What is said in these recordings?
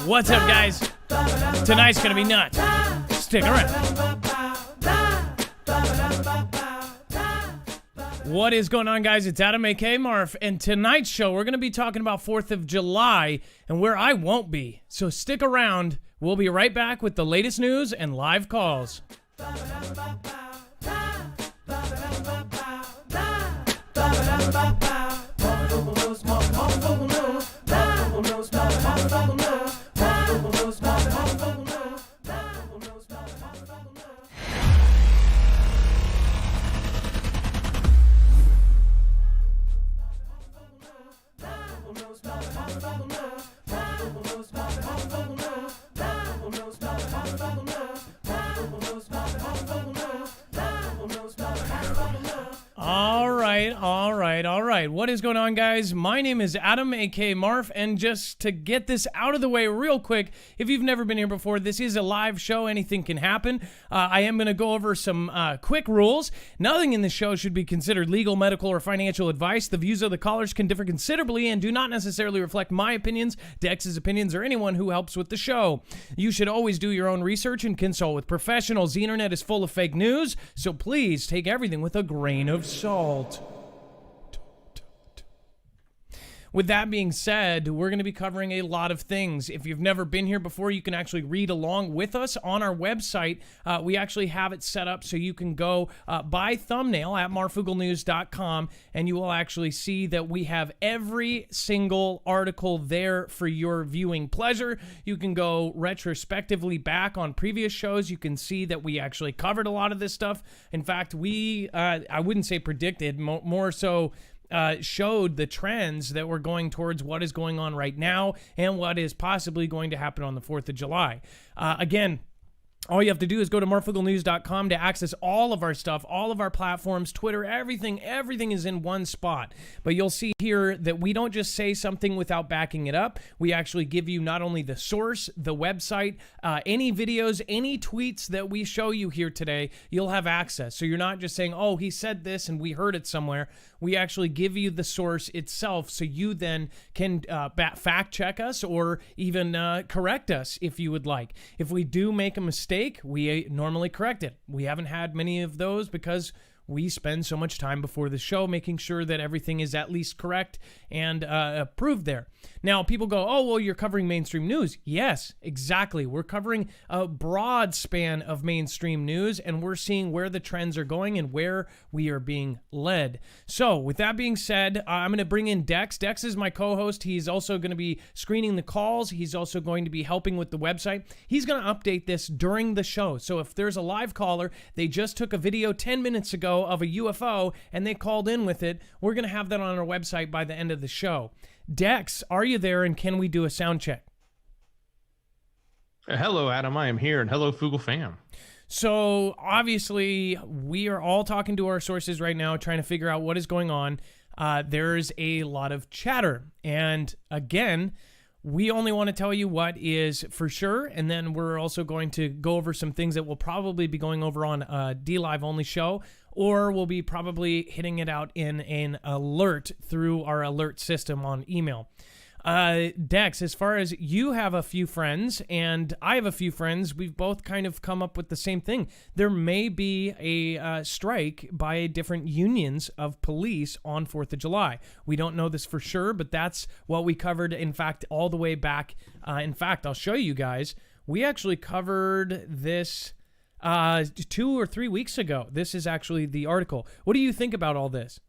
What's up, guys? Tonight's gonna be nuts. Stick around. What is going on, guys? It's Adam, aka Marf, and tonight's show we're gonna be talking about 4th of July and where I won't be. So stick around. We'll be right back with the latest news and live calls. All right. What is going on, guys? My name is Adam, aka Marf, and just to get this out of the way real quick, if you've never been here before, this is a live show. Anything can happen. I am going to go over some quick rules. Nothing in the show should be considered legal, medical, or financial advice. The views of the callers can differ considerably and do not necessarily reflect my opinions, Dex's opinions, or anyone who helps with the show. You should always do your own research and consult with professionals. The internet is full of fake news, so please take everything with a grain of salt. With that being said, we're going to be covering a lot of things. If you've never been here before, you can actually read along with us on our website. We actually have it set up so you can go by thumbnail at marfooglenews.com, and you will actually see that we have every single article there for your viewing pleasure. You can go retrospectively back on previous shows. You can see that we actually covered a lot of this stuff. In fact, I wouldn't say predicted, more so showed the trends that were going towards what is going on right now and what is possibly going to happen on the 4th of July. Again, all you have to do is go to marfooglenews.com to access all of our stuff, all of our platforms, Twitter, everything is in one spot. But you'll see here that we don't just say something without backing it up. We actually give you not only the source, the website, any videos, any tweets that we show you here today, you'll have access. So you're not just saying, oh, he said this and we heard it somewhere. We actually give you the source itself so you then can fact check us or even correct us if you would like. If we do make a mistake, we normally correct it. We haven't had many of those because we spend so much time before the show making sure that everything is at least correct and approved there. Now, people go, oh, well, you're covering mainstream news. Yes, exactly. We're covering a broad span of mainstream news, and we're seeing where the trends are going and where we are being led. So, with that being said, I'm going to bring in Dex. Dex is my co-host. He's also going to be screening the calls. He's also going to be helping with the website. He's going to update this during the show. So, if there's a live caller, they just took a video 10 minutes ago of a UFO and they called in with it, we're going to have that on our website by the end of the show. Dex, are you there, and can we do a sound check? Hello, Adam. I am here, and hello, Foogle fam. So obviously we are all talking to our sources right now, trying to figure out what is going on. There's a lot of chatter, and again, we only want to tell you what is for sure, and then we're also going to go over some things that we'll probably be going over on a D-Live only show, or we'll be probably hitting it out in an alert through our alert system on email. Dex, as far as you have a few friends and I have a few friends, we've both kind of come up with the same thing. There may be a strike by different unions of police on 4th of July. We don't know this for sure, but that's what we covered, in fact, all the way back. In fact, I'll show you guys. We actually covered this 2 or 3 weeks ago. This is actually the article. What do you think about all this?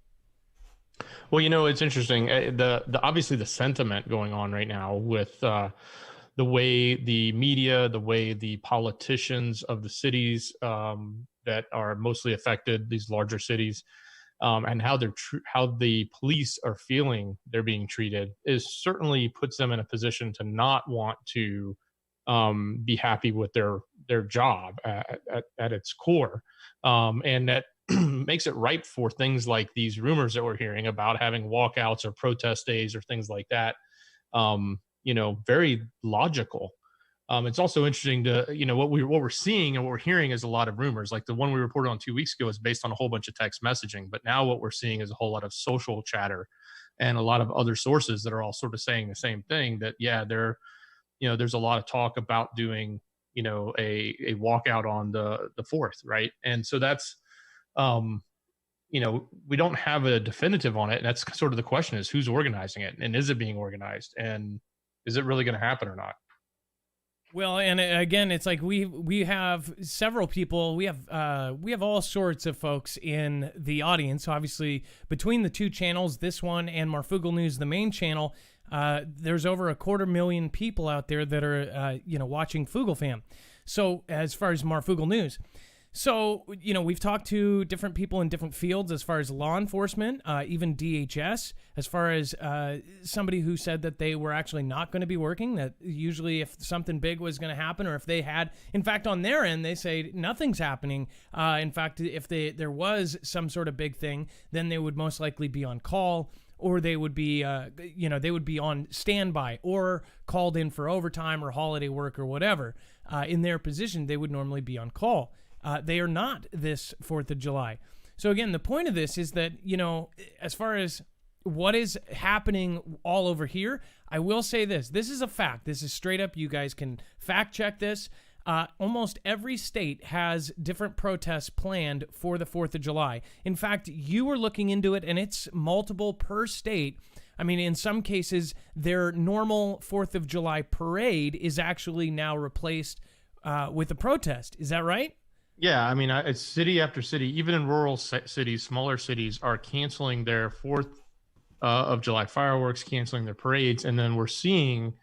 Well, you know, it's interesting. The obviously the sentiment going on right now with the way the media, the way the politicians of the cities that are mostly affected, these larger cities, and how the police are feeling they're being treated, is certainly puts them in a position to not want to be happy with their job at its core, and that makes it ripe for things like these rumors that we're hearing about having walkouts or protest days or things like that. Very logical. It's also interesting to, what we're seeing and what we're hearing is a lot of rumors. Like the one we reported on 2 weeks ago is based on a whole bunch of text messaging, but now what we're seeing is a whole lot of social chatter and a lot of other sources that are all sort of saying the same thing, that, yeah, they're there's a lot of talk about doing, a walkout on the 4th, right? And so that's, we don't have a definitive on it. And that's sort of the question, is who's organizing it, and is it being organized, and is it really going to happen or not? Well, and again, it's like we have several people. We have all sorts of folks in the audience. Obviously, between the two channels, this one and Marfoogle News, the main channel, there's over 250,000 people out there that are watching Foogle Fam. So as far as Marfoogle News. So, we've talked to different people in different fields as far as law enforcement, even DHS, as far as somebody who said that they were actually not going to be working, that usually if something big was going to happen, or if they had, in fact, on their end, they say nothing's happening. In fact, if there was some sort of big thing, then they would most likely be on call, or they would be, they would be on standby or called in for overtime or holiday work or whatever. In their position, they would normally be on call. They are not this 4th of July. So again, the point of this is that, as far as what is happening all over here, I will say this. This is a fact. This is straight up. You guys can fact check this. Almost every state has different protests planned for the 4th of July. In fact, you were looking into it, and it's multiple per state. I mean, in some cases, their normal 4th of July parade is actually now replaced with a protest. Is that right? Yeah, I mean, it's city after city, even in rural cities, smaller cities are canceling their 4th of July fireworks, canceling their parades, and then we're seeing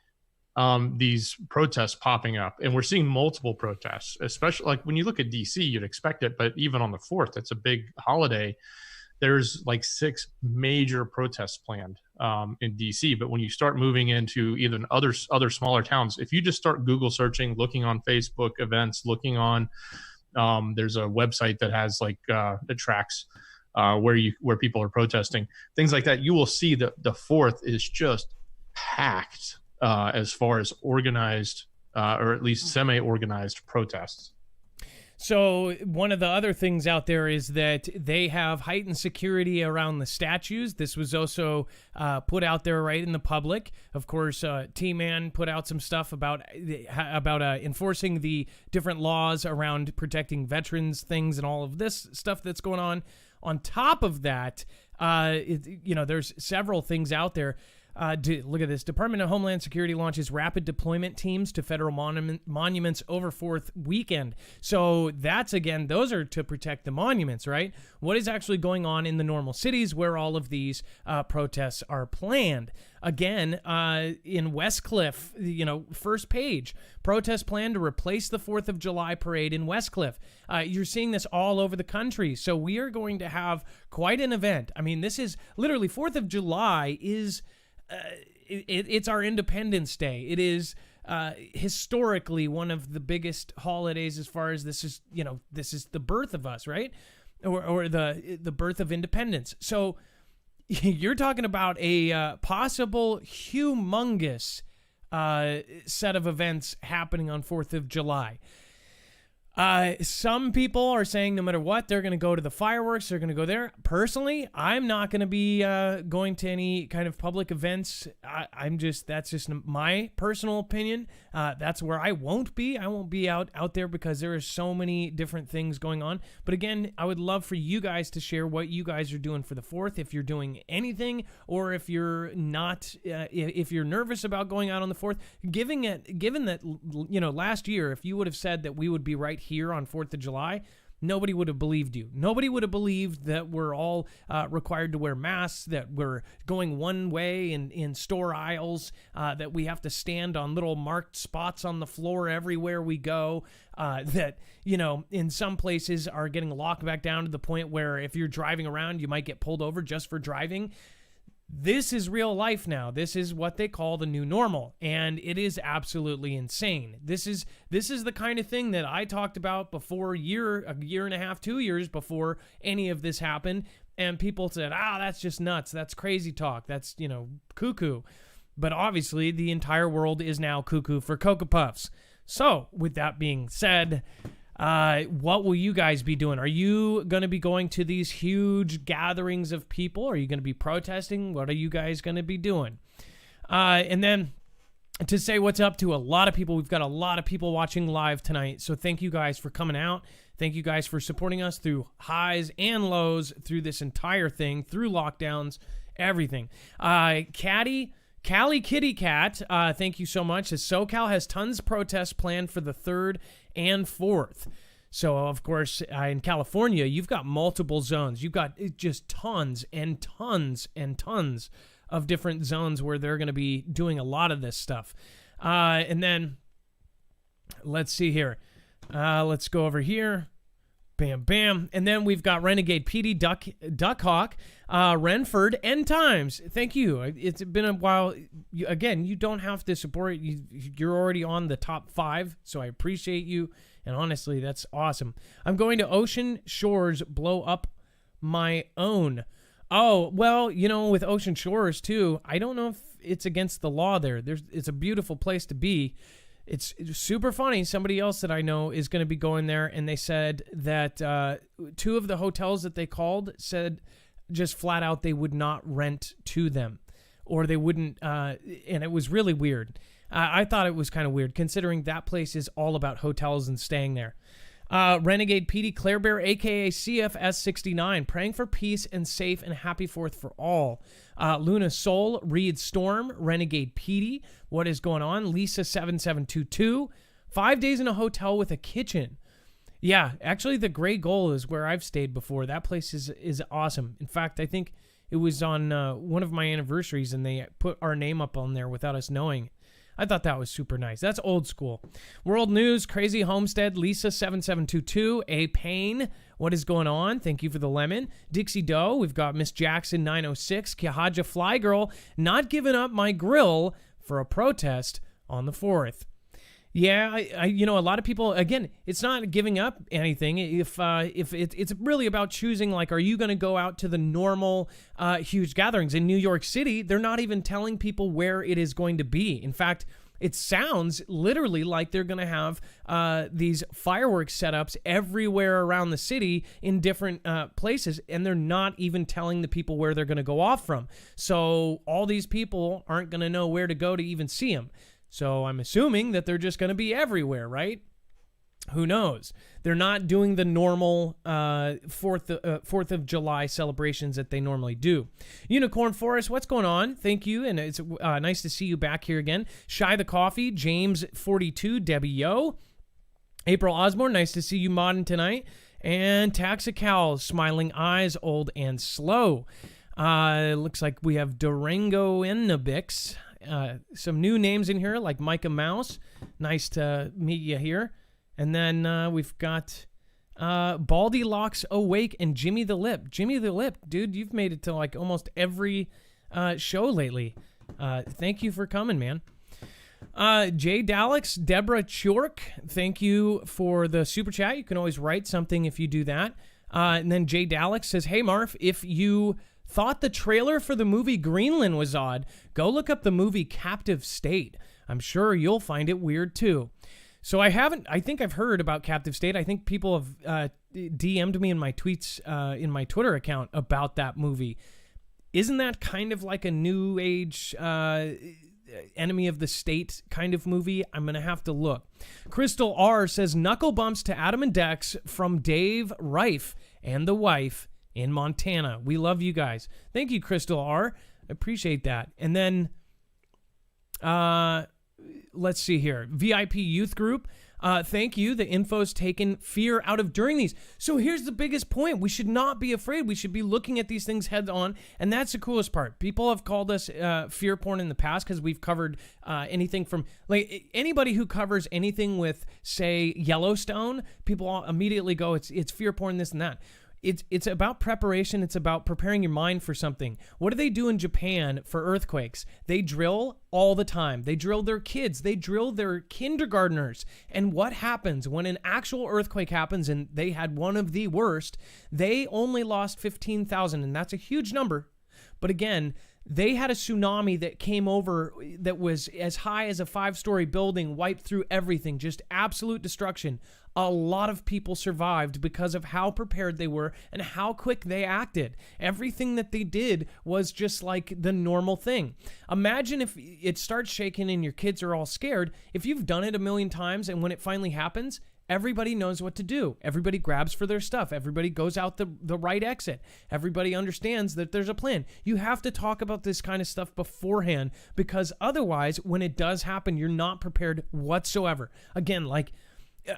these protests popping up, and we're seeing multiple protests, especially like when you look at DC, you'd expect it, but even on the 4th, it's a big holiday. There's like 6 major protests planned in DC, but when you start moving into even other smaller towns, if you just start Google searching, looking on Facebook events, looking on there's a website that has that tracks where people are protesting, things like that, you will see that the 4th is just packed as far as organized or at least semi-organized protests. So one of the other things out there is that they have heightened security around the statues. This was also put out there right in the public. Of course, T-Man put out some stuff about enforcing the different laws around protecting veterans, things, and all of this stuff that's going on. On top of that, there's several things out there. Look at this. Department of Homeland Security launches rapid deployment teams to federal monuments over 4th weekend. So that's, again, those are to protect the monuments, right? What is actually going on in the normal cities where all of these protests are planned? Again, in Westcliff, first page, protest plan to replace the 4th of July parade in Westcliff. You're seeing this all over the country. So we are going to have quite an event. I mean, this is literally 4th of July is... it's our Independence Day. It is historically one of the biggest holidays as far as this is the birth of us, right? Or the birth of independence. So you're talking about a possible humongous set of events happening on 4th of July. Some people are saying no matter what, they're going to go to the fireworks. They're going to go there. Personally, I'm not going to be going to any kind of public events. That's just my personal opinion. That's where I won't be. I won't be out there because there are so many different things going on. But again, I would love for you guys to share what you guys are doing for the 4th, if you're doing anything, or if you're not, if you're nervous about going out on the 4th. Given that, last year, if you would have said that we would be right here on 4th of July, nobody would have believed you. Nobody would have believed that we're all required to wear masks, that we're going one way in store aisles, that we have to stand on little marked spots on the floor everywhere we go, that, in some places are getting locked back down to the point where if you're driving around, you might get pulled over just for driving. This is real life now. This is what they call the new normal, and it is absolutely insane. This is the kind of thing that I talked about before a year and a half, 2 years before any of this happened, and people said, that's just nuts. That's crazy talk. That's, cuckoo. But obviously, the entire world is now cuckoo for Cocoa Puffs. So, with that being said, what will you guys be doing? Are you going to be going to these huge gatherings of people? Are you going to be protesting? What are you guys going to be doing? And then to say what's up to a lot of people. We've got a lot of people watching live tonight. So thank you guys for coming out. Thank you guys for supporting us through highs and lows through this entire thing, through lockdowns, everything. Callie Kitty Cat, thank you so much. Says SoCal has tons of protests planned for the 3rd and 4th. So, of course, in California, you've got multiple zones. You've got just tons and tons and tons of different zones where they're going to be doing a lot of this stuff. And then, let's see here. Let's go over here. Bam, bam. And then we've got Renegade PD, Duckhawk, Renford, End Times. Thank you. It's been a while. Again, you don't have to support it. You're already on the top 5, so I appreciate you. And honestly, that's awesome. I'm going to Ocean Shores, blow up my own. Oh, well, with Ocean Shores, too, I don't know if it's against the law there. It's a beautiful place to be. It's super funny. Somebody else that I know is going to be going there, and they said that 2 of the hotels that they called said just flat out they would not rent to them, or they wouldn't, and it was really weird. I thought it was kind of weird, considering that place is all about hotels and staying there. Renegade PD Claire Bear, a.k.a. CFS69, praying for peace and safe and happy 4th for all. Luna Soul, Reed Storm, Renegade PD, what is going on? Lisa7722, 5 days in a hotel with a kitchen. Yeah, actually the Gray Goal is where I've stayed before. That place is awesome. In fact, I think it was on one of my anniversaries, and they put our name up on there without us knowing. I thought that was super nice. That's old school. World News, Crazy Homestead, Lisa7722, A Pain, what is going on? Thank you for the lemon. Dixie Doe, we've got Miss Jackson 906, Kihaja Fly Girl, not giving up my grill for a protest on the 4th. Yeah, I a lot of people, again, it's not giving up anything. If it's really about choosing, like, are you going to go out to the normal huge gatherings? In New York City, they're not even telling people where it is going to be. In fact, it sounds literally like they're going to have these fireworks setups everywhere around the city in different places, and they're not even telling the people where they're going to go off from. So all these people aren't going to know where to go to even see them. So I'm assuming that they're just going to be everywhere, right? Who knows? They're not doing the normal 4th of July celebrations that they normally do. Unicorn Forest, what's going on? Thank you, and it's nice to see you back here again. Shy the Coffee, James 42, Debbie Yo. April Osborne, nice to see you modding tonight. And Taxacal, Smiling Eyes, Old and Slow. Looks like we have Durango Innabix. Some new names in here, like Micah Mouse. Nice to meet you here. And then we've got Baldy Locks Awake and Jimmy the Lip. Jimmy the Lip, dude, you've made it to like almost every show lately. Thank you for coming, man. Jay Daleks, Deborah Chork, thank you for the super chat. You can always write something if you do that. And then Jay Daleks says, hey, Marf, if you thought the trailer for the movie Greenland was odd, go look up the movie Captive State. I'm sure you'll find it weird too. So I think I've heard about Captive State. I think people have DM'd me in my tweets, in my Twitter account about that movie. Isn't that kind of like a new age enemy of the state kind of movie? I'm going to have to look. Crystal R says, knuckle bumps to Adam and Dex from Dave Reif and the wife in Montana. We love you guys. Thank you, Crystal R. Appreciate that. And then, let's see here. VIP Youth Group. Thank you. The info's taken fear out of during these. So here's the biggest point. We should not be afraid. We should be looking at these things head on. And that's the coolest part. People have called us fear porn in the past because we've covered anything from, like, anybody who covers anything with, say, Yellowstone, people all immediately go, it's fear porn, this and that. It's about preparation. It's about preparing your mind for something. What do they do in Japan for earthquakes? They drill all the time. They drill their kids. They drill their kindergartners. And what happens when an actual earthquake happens, and they had one of the worst, they only lost 15,000, and that's a huge number. But again, They had a tsunami that came over that was as high as a 5-story building, wiped through everything, just absolute destruction. A lot of people survived because of how prepared they were and how quick they acted. Everything that they did was just like the normal thing. Imagine if it starts shaking and your kids are all scared. If you've done it a million times and when it finally happens, everybody knows what to do. Everybody grabs for their stuff. Everybody goes out the right exit. Everybody understands that there's a plan. You have to talk about this kind of stuff beforehand, because otherwise, when it does happen, you're not prepared whatsoever. Again, like,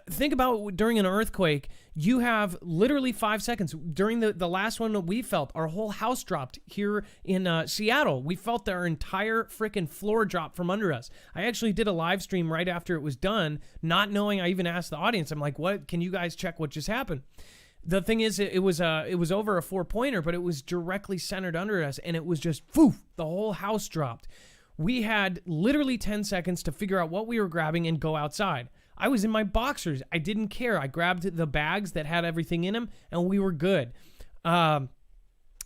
think about during an earthquake, you have literally 5 seconds. During the last one that we felt, our whole house dropped here in Seattle. We felt our entire freaking floor drop from under us. I actually did a live stream right after it was done, not knowing. I even asked the audience, I'm like, what? Can you guys check what just happened? The thing is, it was over a 4-pointer, but it was directly centered under us, and it was just, poof, the whole house dropped. We had literally 10 seconds to figure out what we were grabbing and go outside. I was in my boxers. I didn't care. I grabbed the bags that had everything in them, and we were good.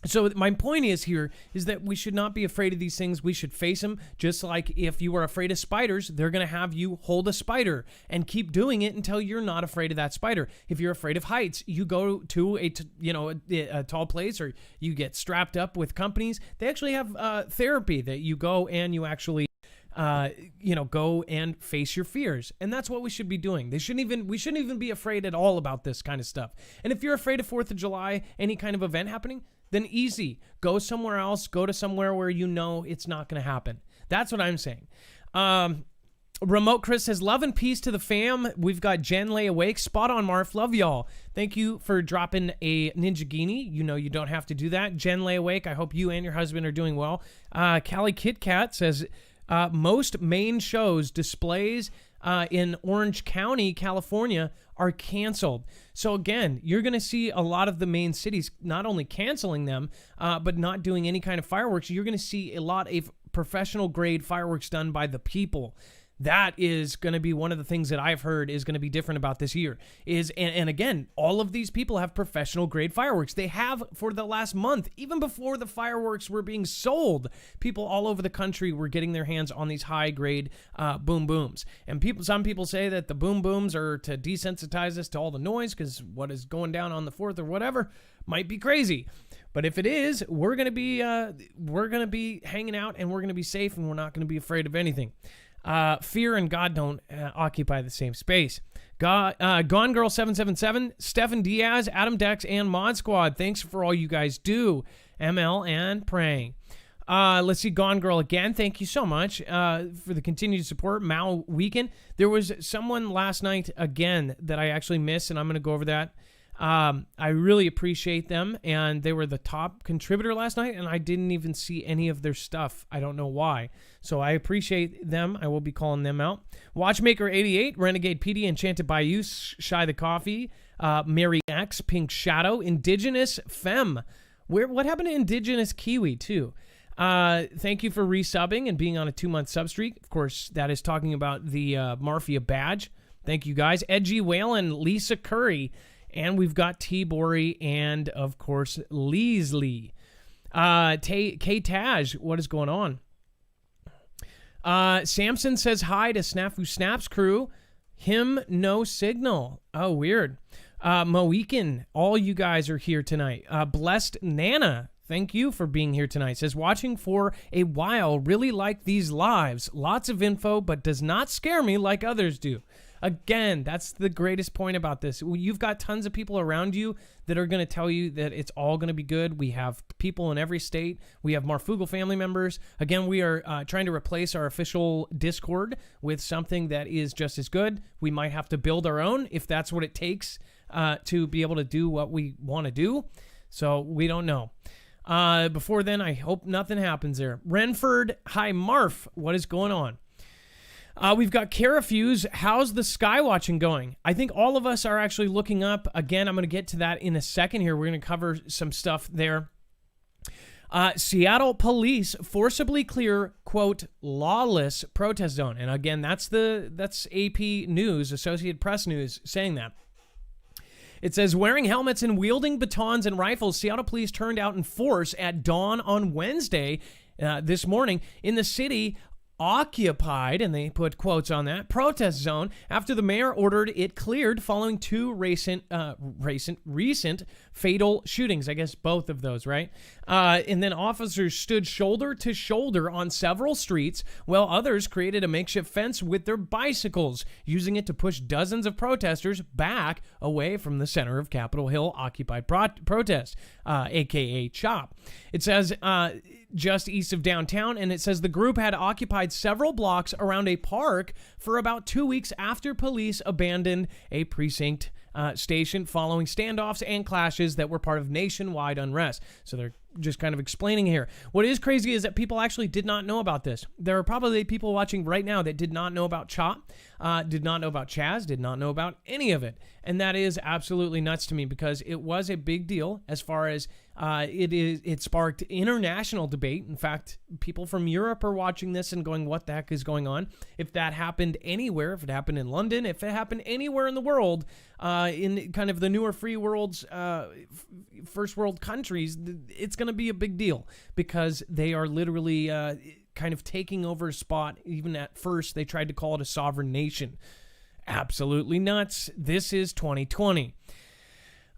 So my point is that we should not be afraid of these things. We should face them. Just like if you are afraid of spiders, they're going to have you hold a spider and keep doing it until you're not afraid of that spider. If you're afraid of heights, you go to a tall place, or you get strapped up with companies. They actually have therapy that you go and you actually go and face your fears. And that's what we should be doing. We shouldn't even be afraid at all about this kind of stuff. And if you're afraid of 4th of July, any kind of event happening, then easy. Go somewhere else. Go to somewhere where you know it's not going to happen. That's what I'm saying. Remote Chris says, love and peace to the fam. We've got Jen Lay Awake. Spot on, Marf. Love y'all. Thank you for dropping a Ninja Guinea. You know you don't have to do that. Jen Lay Awake, I hope you and your husband are doing well. Callie Kit Kat says, most main shows, displays in Orange County, California, are canceled. So again, you're going to see a lot of the main cities not only canceling them, but not doing any kind of fireworks. You're going to see a lot of professional grade fireworks done by the people. That is going to be one of the things that I've heard is going to be different about this year. And again, all of these people have professional grade fireworks. They have for the last month, even before the fireworks were being sold. People all over the country were getting their hands on these high grade boom booms. And some people say that the boom booms are to desensitize us to all the noise, because what is going down on the 4th or whatever might be crazy. But if it is, we're going to be hanging out, and we're going to be safe, and we're not going to be afraid of anything. Fear and God don't occupy the same space. Gone Girl 777, Stefan Diaz, Adam Dex, and Mod Squad. Thanks for all you guys do. ML and praying. Let's see, Gone Girl again. Thank you so much for the continued support. Mao Weekend. There was someone last night again that I actually missed, and I'm going to go over that. I really appreciate them, and they were the top contributor last night, and I didn't even see any of their stuff. I don't know why. So I appreciate them. I will be calling them out. Watchmaker88, Renegade PD, Enchanted Bayou, Shy the Coffee, Mary X, Pink Shadow, Indigenous Femme. What happened to Indigenous Kiwi, too? Thank you for resubbing and being on a 2-month sub streak. Of course, that is talking about the Marfia badge. Thank you, guys. Edgy Whalen, Lisa Curry, and we've got T-Bori and, of course, Leesley. K-Taj, what is going on? Samson says hi to Snafu Snaps crew. Him no signal. Oh, weird. Moekin, all you guys are here tonight. Blessed Nana, thank you for being here tonight. Says, watching for a while, really like these lives. Lots of info, but does not scare me like others do. Again, that's the greatest point about this. You've got tons of people around you that are going to tell you that it's all going to be good. We have people in every state. We have Marfoogle family members. Again, we are trying to replace our official Discord with something that is just as good. We might have to build our own if that's what it takes to be able to do what we want to do. So we don't know. Before then, I hope nothing happens there. Renford, hi Marf, what is going on? We've got Carafuse. How's the sky watching going? I think all of us are actually looking up. Again, I'm going to get to that in a second here. We're going to cover some stuff there. Seattle police forcibly clear, quote, lawless protest zone. And again, that's AP News, Associated Press News, saying that. It says, wearing helmets and wielding batons and rifles, Seattle police turned out in force at dawn on Wednesday this morning in the city occupied, and they put quotes on that, protest zone after the mayor ordered it cleared following two recent fatal shootings. I guess both of those, right? And then officers stood shoulder to shoulder on several streets while others created a makeshift fence with their bicycles, using it to push dozens of protesters back away from the center of Capitol Hill occupied protest, aka CHOP. It says just east of downtown, and it says the group had occupied several blocks around a park for about 2 weeks after police abandoned a precinct station following standoffs and clashes that were part of nationwide unrest. So they're just kind of explaining here. What is crazy is that people actually did not know about this. There are probably people watching right now that did not know about CHOP, did not know about Chaz, did not know about any of it. And that is absolutely nuts to me because it was a big deal as far as it sparked international debate. In fact, people from Europe are watching this and going, what the heck is going on? If that happened anywhere, if it happened in London, if it happened anywhere in the world, in kind of the newer free worlds, first world countries, it's going to be a big deal because they are literally kind of taking over a spot. Even at first, they tried to call it a sovereign nation. Absolutely nuts. This is 2020.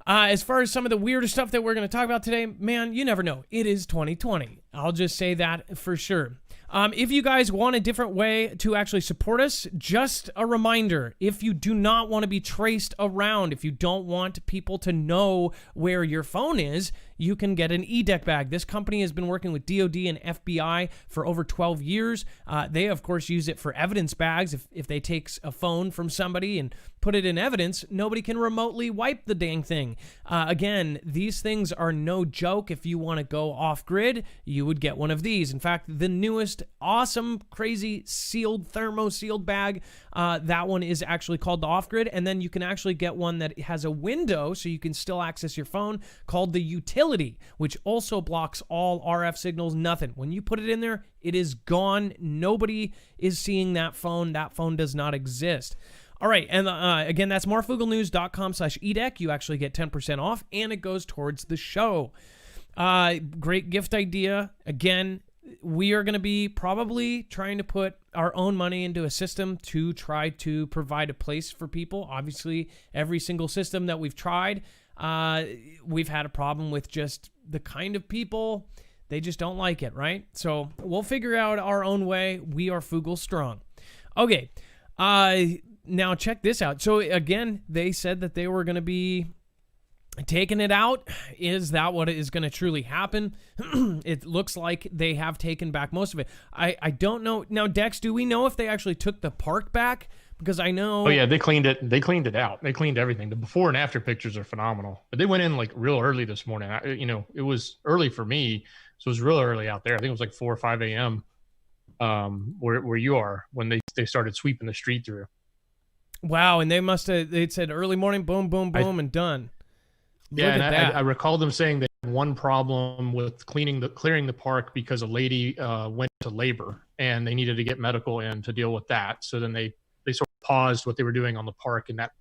As far as some of the weirder stuff that we're going to talk about today, man, you never know. It is 2020. I'll just say that for sure. If you guys want a different way to actually support us, just a reminder, if you do not want to be traced around, if you don't want people to know where your phone is, you can get an eDeck bag. This company has been working with DoD and FBI for over 12 years. They, of course, use it for evidence bags. If they take a phone from somebody and put it in evidence, nobody can remotely wipe the dang thing. Again, these things are no joke. If you want to go off-grid, you would get one of these. In fact, the newest awesome, crazy thermo-sealed bag, that one is actually called the off-grid, and then you can actually get one that has a window so you can still access your phone called the utility, which also blocks all RF signals, nothing. When you put it in there, it is gone. Nobody is seeing that phone. That phone does not exist. All right, and again, that's marfooglenews.com/eDeck. You actually get 10% off, and it goes towards the show. Great gift idea. Again, we are going to be probably trying to put our own money into a system to try to provide a place for people. Obviously, every single system that we've tried, we've had a problem with just the kind of people, they just don't like it, right? So we'll figure out our own way. We are Foogle strong. Okay, now check this out. So again, they said that they were going to be taking it out. Is that what is going to truly happen? It looks like they have taken back most of it. I don't know. Now, Dex, do we know if they actually took the park back? Because I know. Oh yeah, they cleaned it. They cleaned it out. They cleaned everything. The before and after pictures are phenomenal. But they went in like real early this morning. It was early for me, so it was real early out there. I think it was like 4 or 5 a.m. Where you are when they started sweeping the street through. Wow, and they'd said early morning, boom, boom, boom, and done. Yeah, and I recall them saying they had one problem with clearing the park because a lady went to labor and they needed to get medical in to deal with that. So then they sort of paused what they were doing on the park and that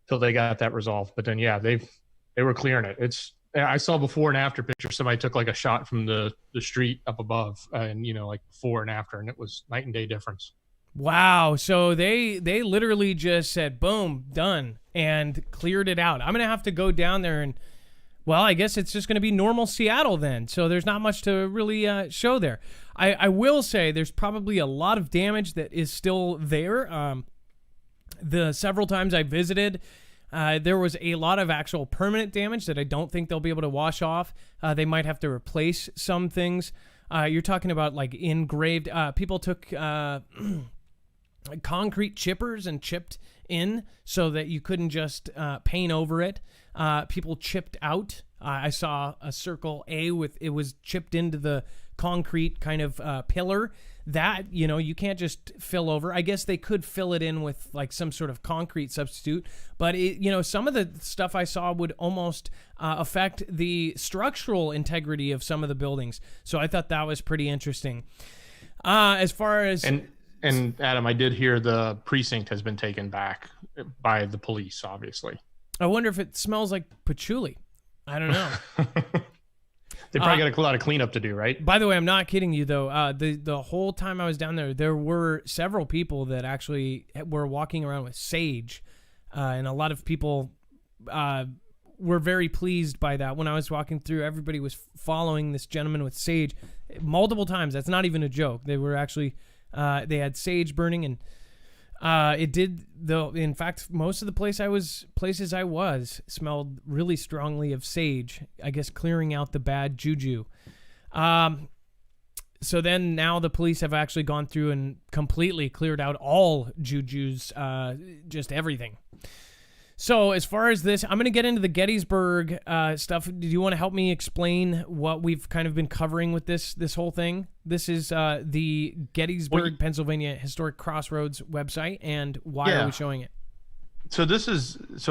until they got that resolved. But then they were clearing it. I saw before and after pictures. Somebody took like a shot from the street up above, and like before and after, and it was night and day difference. Wow. So they literally just said, boom, done, and cleared it out. I'm going to have to go down there and, well, I guess it's just going to be normal Seattle then. So there's not much to really show there. I will say there's probably a lot of damage that is still there. The several times I visited, there was a lot of actual permanent damage that I don't think they'll be able to wash off. They might have to replace some things. You're talking about like engraved, people took concrete chippers and chipped in so that you couldn't just paint over it. People chipped out. I saw a circle A it was chipped into the concrete kind of pillar that, you can't just fill over. I guess they could fill it in with like some sort of concrete substitute, but some of the stuff I saw would almost affect the structural integrity of some of the buildings. So I thought that was pretty interesting. As far as... And Adam, I did hear the precinct has been taken back by the police, obviously. I wonder if it smells like patchouli. I don't know. They probably got a lot of cleanup to do, right? By the way, I'm not kidding you though. The whole time I was down there were several people that actually were walking around with sage, and a lot of people were very pleased by that. When I was walking through, everybody was following this gentleman with sage multiple times. That's not even a joke. They were actually they had sage burning, and it did though. In fact, most of the places I was smelled really strongly of sage. I guess clearing out the bad juju. So then now the police have actually gone through and completely cleared out all jujus, just everything. So as far as this, I'm going to get into the Gettysburg stuff. Do you want to help me explain what we've kind of been covering with this whole thing? This is the Gettysburg, Pennsylvania Historic Crossroads website, and why are we showing it? So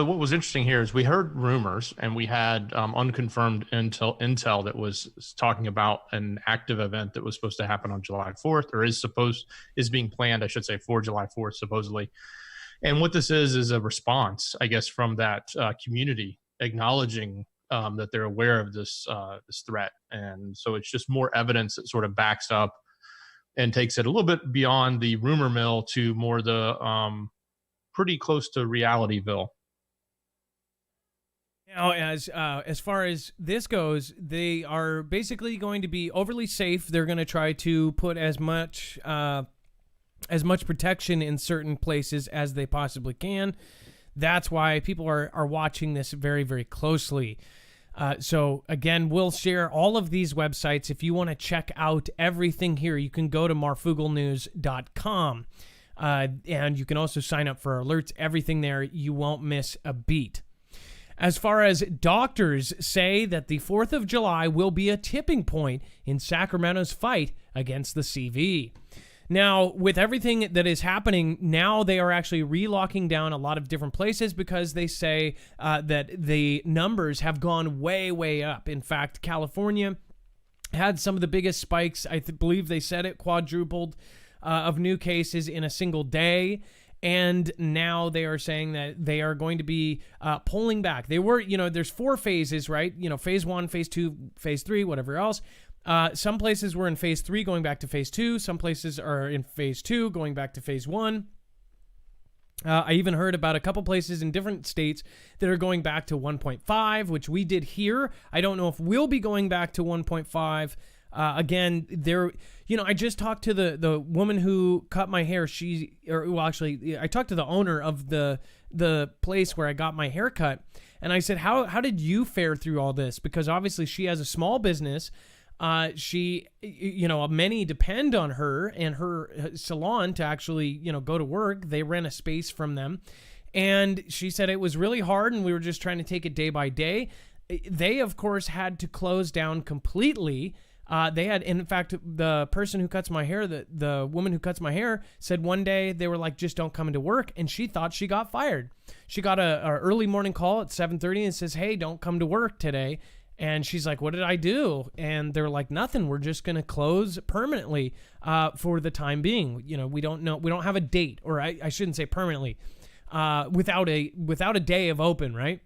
what was interesting here is we heard rumors, and we had unconfirmed intel that was talking about an active event that was supposed to happen on July 4th, or is being planned, I should say, for July 4th, supposedly. And what this is a response, I guess, from that community acknowledging that they're aware of this threat. And so it's just more evidence that sort of backs up and takes it a little bit beyond the rumor mill to more the pretty close to realityville. Now, as far as this goes, they are basically going to be overly safe. They're going to try to put as much protection in certain places as they possibly can. That's why people are watching this very, very closely. So again, we'll share all of these websites. If you want to check out everything here, you can go to marfooglenews.com. And you can also sign up for alerts, everything there. You won't miss a beat. As far as doctors say that the 4th of July will be a tipping point in Sacramento's fight against the CV. Now, with everything that is happening, now they are actually relocking down a lot of different places because they say that the numbers have gone way, way up. In fact, California had some of the biggest spikes. I believe they said it quadrupled of new cases in a single day. And now they are saying that they are going to be pulling back. They were, there's 4 phases, right? Phase 1, phase 2, phase 3, whatever else. Some places were in phase 3 going back to phase 2. Some places are in phase 2 going back to phase 1. I even heard about a couple places in different states that are going back to 1.5, which we did here. I don't know if we'll be going back to 1.5. Again, I just talked to the woman who cut my hair. I talked to the owner of the place where I got my hair cut, and I said, how did you fare through all this? Because obviously she has a small business. Many depend on her and her salon to actually, go to work. They rent a space from them. And she said it was really hard, and we were just trying to take it day by day. They, of course, had to close down completely. They had, in fact, the person who cuts my hair, the woman who cuts my hair, said one day they were like, just don't come into work. And she thought she got fired. She got a early morning call at 7:30 and says, hey, don't come to work today. And she's like, what did I do? And they're like, nothing. We're just going to close permanently for the time being. We don't know. We don't have a date, or I shouldn't say permanently, without a day of open, right?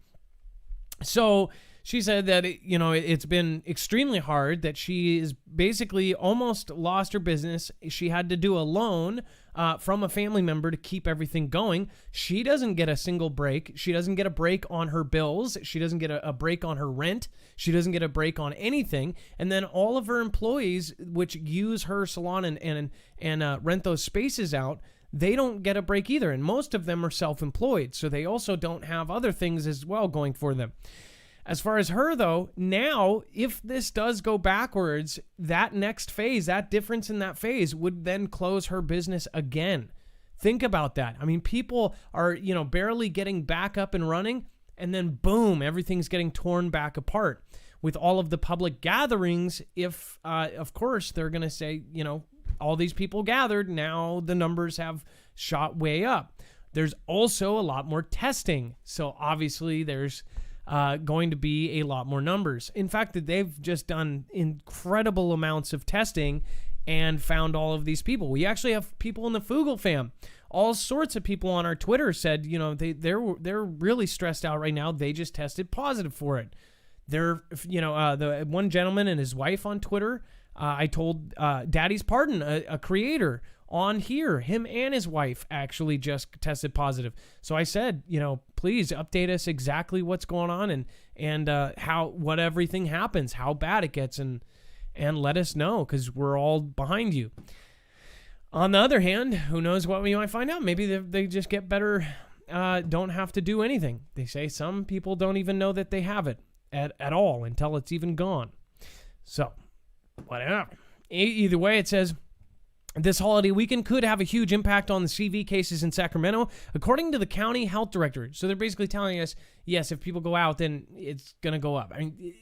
So she said that, it's been extremely hard, that she is basically almost lost her business. She had to do a loan from a family member to keep everything going. She doesn't get a single break. She doesn't get a break on her bills. She doesn't get a break on her rent. She doesn't get a break on anything. And then all of her employees, which use her salon and rent those spaces out, they don't get a break either. And most of them are self-employed, so they also don't have other things as well going for them. As far as her, though, now, if this does go backwards, that next phase, that difference in that phase would then close her business again. Think about that. I mean, people are, barely getting back up and running, and then boom, everything's getting torn back apart. With all of the public gatherings, if, of course, they're going to say, all these people gathered, now the numbers have shot way up. There's also a lot more testing. So obviously there's going to be a lot more numbers. In fact, they've just done incredible amounts of testing and found all of these people. We actually have people in the Foogle fam. All sorts of people on our Twitter said, they're really stressed out right now. They just tested positive for it. The one gentleman and his wife on Twitter, I told Daddy's Pardon, a creator on here, him and his wife actually just tested positive. So I said, please update us exactly what's going on and what everything happens, how bad it gets, and let us know, because we're all behind you. On the other hand, who knows what we might find out? Maybe they just get better, don't have to do anything. They say some people don't even know that they have it at all until it's even gone. So, whatever. Either way, it says, this holiday weekend could have a huge impact on the CV cases in Sacramento, according to the county health director. So they're basically telling us, yes, if people go out, then it's going to go up. I mean,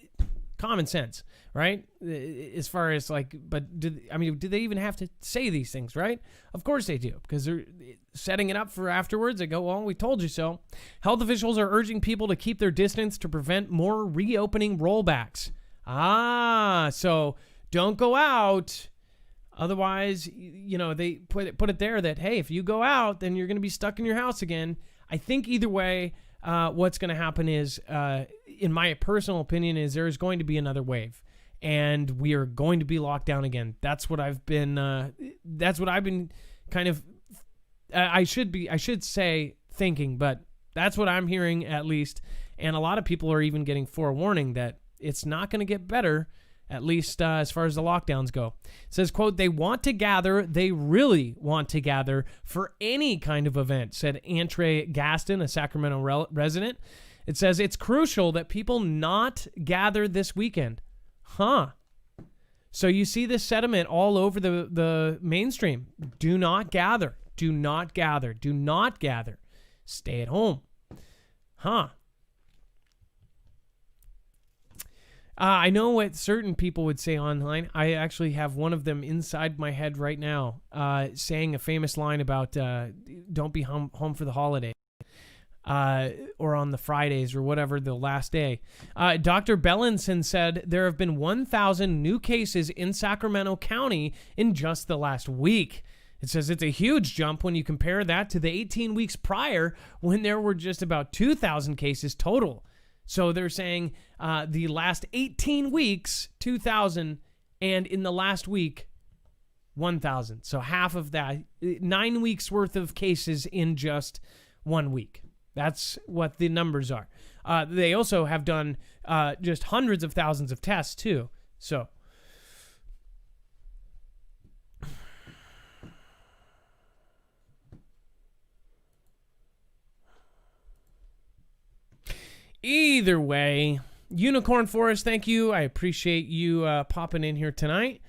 common sense, right? As far as but do they even have to say these things, right? Of course they do, because they're setting it up for afterwards. They go, well, we told you so. Health officials are urging people to keep their distance to prevent more reopening rollbacks. So don't go out. Otherwise, they put it there that, hey, if you go out, then you're going to be stuck in your house again. I think either way, what's going to happen is, in my personal opinion, is there's going to be another wave, and we are going to be locked down again. That's what I've been kind of, I should say thinking, but that's what I'm hearing at least. And a lot of people are even getting forewarning that it's not going to get better, at least as far as the lockdowns go. It says, quote, they want to gather, they really want to gather for any kind of event, said Antre Gaston, a Sacramento resident. It says, it's crucial that people not gather this weekend. So you see this sentiment all over the mainstream. Do not gather. Do not gather. Do not gather. Stay at home. I know what certain people would say online. I actually have one of them inside my head right now, saying a famous line about don't be home for the holiday, or on the Fridays or whatever, the last day. Dr. Bellinson said there have been 1,000 new cases in Sacramento County in just the last week. It says it's a huge jump when you compare that to the 18 weeks prior, when there were just about 2,000 cases total. So they're saying the last 18 weeks, 2,000, and in the last week, 1,000. So half of that, 9 weeks worth of cases in just 1 week. That's what the numbers are. They also have done just hundreds of thousands of tests too. So either way, Unicorn Forest, thank you. I appreciate you popping in here tonight.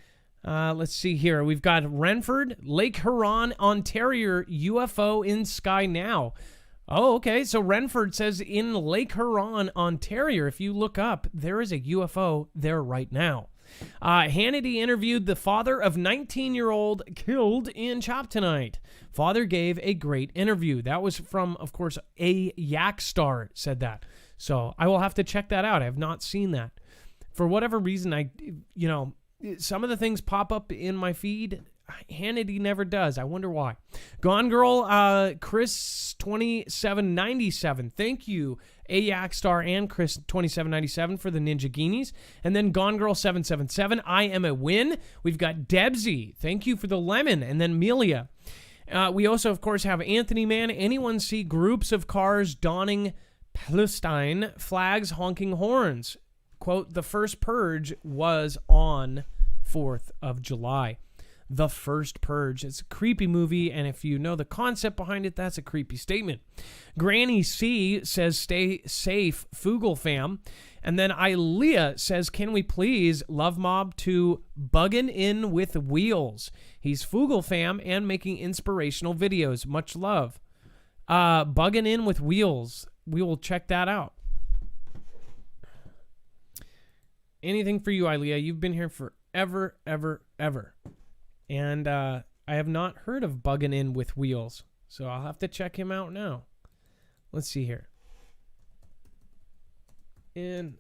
Let's see here. We've got Renford, Lake Huron, Ontario, UFO in sky now. Oh, okay. So Renford says in Lake Huron, Ontario, if you look up, there is a UFO there right now. Hannity interviewed the father of 19-year-old killed in Chop tonight. Father gave a great interview. That was from, of course, a Yak Star said that. So I will have to check that out. I have not seen that. For whatever reason, some of the things pop up in my feed. Hannity never does. I wonder why. Gone Girl, Chris 2797. Thank you, Ayak Star and Chris 2797 for the Ninja Guineas. And then Gone Girl 777. I am a win. We've got Debsy. Thank you for the lemon. And then Melia. We also, of course, have Anthony Man. Anyone see groups of cars donning Palestine flags, honking horns? Quote, the first purge was on 4th of July. The First Purge. It's a creepy movie, and if you know the concept behind it, that's a creepy statement. Granny C says, stay safe, Foogle fam. And then Ilea says, can we please love mob to Buggin' In with Wheels? He's Foogle fam and making inspirational videos. Much love. Buggin' In with Wheels. We will check that out. Anything for you, Ilea. You've been here forever, ever. And I have not heard of Buggin' In with Wheels, so I'll have to check him out now. Let's see here. In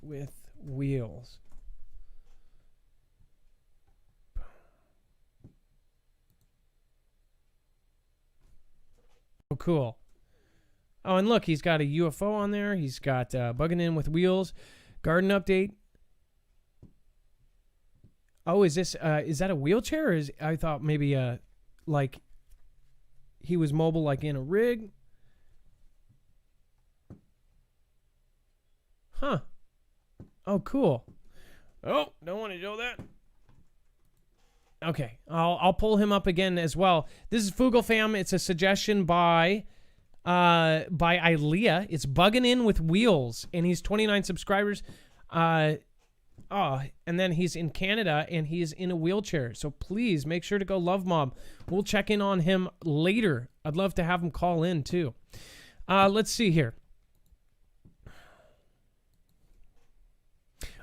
with Wheels. Oh, cool. Oh, and look, he's got a UFO on there. He's got Buggin' In with Wheels. Garden update. Oh, is that a wheelchair? Or I thought maybe like he was mobile, like in a rig. Huh. Oh, cool. Oh, don't want to show that. Okay, I'll pull him up again as well. This is Foogle fam. It's a suggestion by Ilea. It's bugging in with wheels, and he's 29 subscribers. And then he's in Canada, and he's in a wheelchair. So please make sure to go love Mob. We'll check in on him later. I'd love to have him call in too. Let's see here.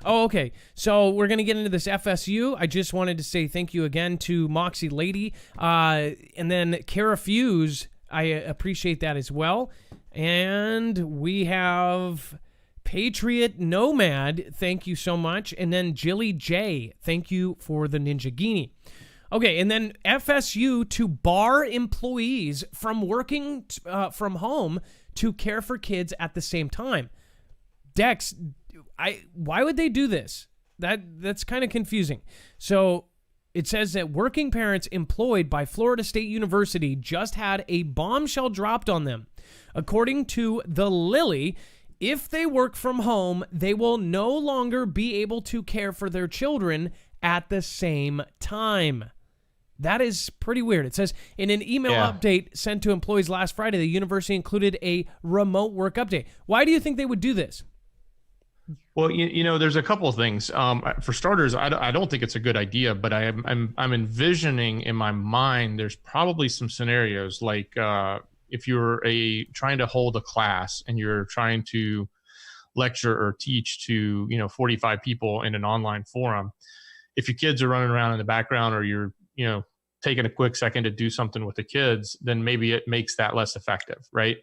Oh, okay. So we're going to get into this FSU. I just wanted to say thank you again to Moxie Lady. And then Kara Fuse, I appreciate that as well. And we have Patriot Nomad, thank you so much. And then Jilly J, thank you for the Ninja Genie. Okay, and then FSU to bar employees from working from home to care for kids at the same time. Dex, why would they do this? That's kind of confusing. So it says that working parents employed by Florida State University just had a bombshell dropped on them. According to the Lily, if they work from home, they will no longer be able to care for their children at the same time. That is pretty weird. It says, in an email update sent to employees last Friday, the university included a remote work update. Why do you think they would do this? Well, you know, there's a couple of things. For starters, I don't think it's a good idea, but I'm envisioning in my mind there's probably some scenarios like if you're trying to hold a class and you're trying to lecture or teach to 45 people in an online forum. If your kids are running around in the background, or you're taking a quick second to do something with the kids, then maybe it makes that less effective, right?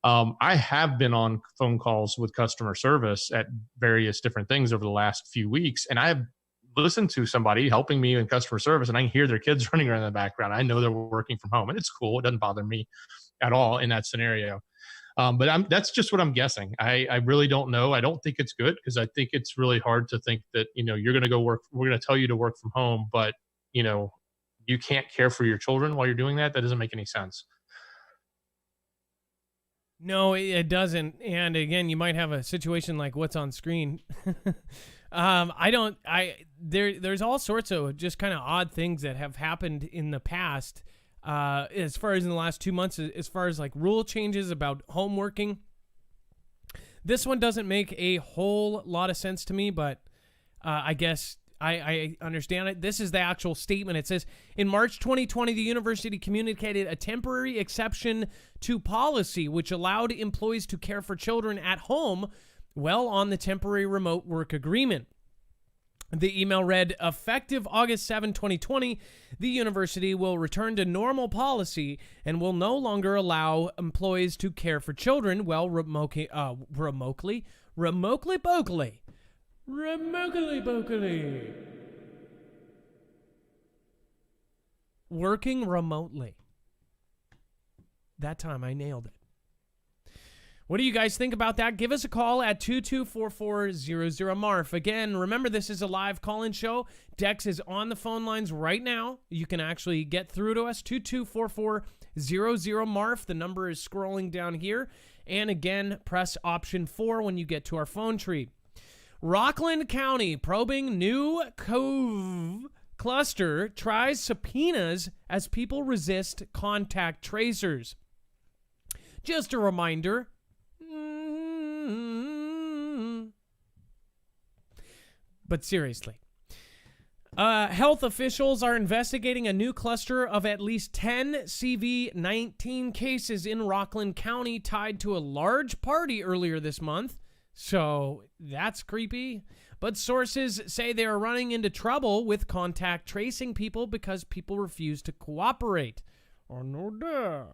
I have been on phone calls with customer service at various different things over the last few weeks, and I've listened to somebody helping me in customer service, and I can hear their kids running around in the background. I know they're working from home, and it's cool. It doesn't bother me at all in that scenario. But that's just what I'm guessing. I really don't know. I don't think it's good, because I think it's really hard to think that, you're going to go work. We're going to tell you to work from home, but, you can't care for your children while you're doing that. That doesn't make any sense. No, it doesn't. And again, you might have a situation like what's on screen. There's all sorts of just kind of odd things that have happened in the past, as far as in the last 2 months, as far as like rule changes about home working. This one doesn't make a whole lot of sense to me, but I guess I understand it. This is the actual statement. It says, in March 2020, the university communicated a temporary exception to policy, which allowed employees to care for children at home while on the temporary remote work agreement. The email read, effective August 7, 2020, the university will return to normal policy and will no longer allow employees to care for children while remotely working remotely. That time I nailed it. What do you guys think about that? Give us a call at 2244-00-MARF. Again, remember, this is a live call-in show. Dex is on the phone lines right now. You can actually get through to us, 2244-00-MARF. The number is scrolling down here. And again, press option 4 when you get to our phone tree. Rockland County probing new Cove cluster tries subpoenas as people resist contact tracers. Just a reminder. But seriously, health officials are investigating a new cluster of at least 10 CV-19 cases in Rockland County tied to a large party earlier this month. So that's creepy. But sources say they are running into trouble with contact tracing people because people refuse to cooperate. Oh, no duh.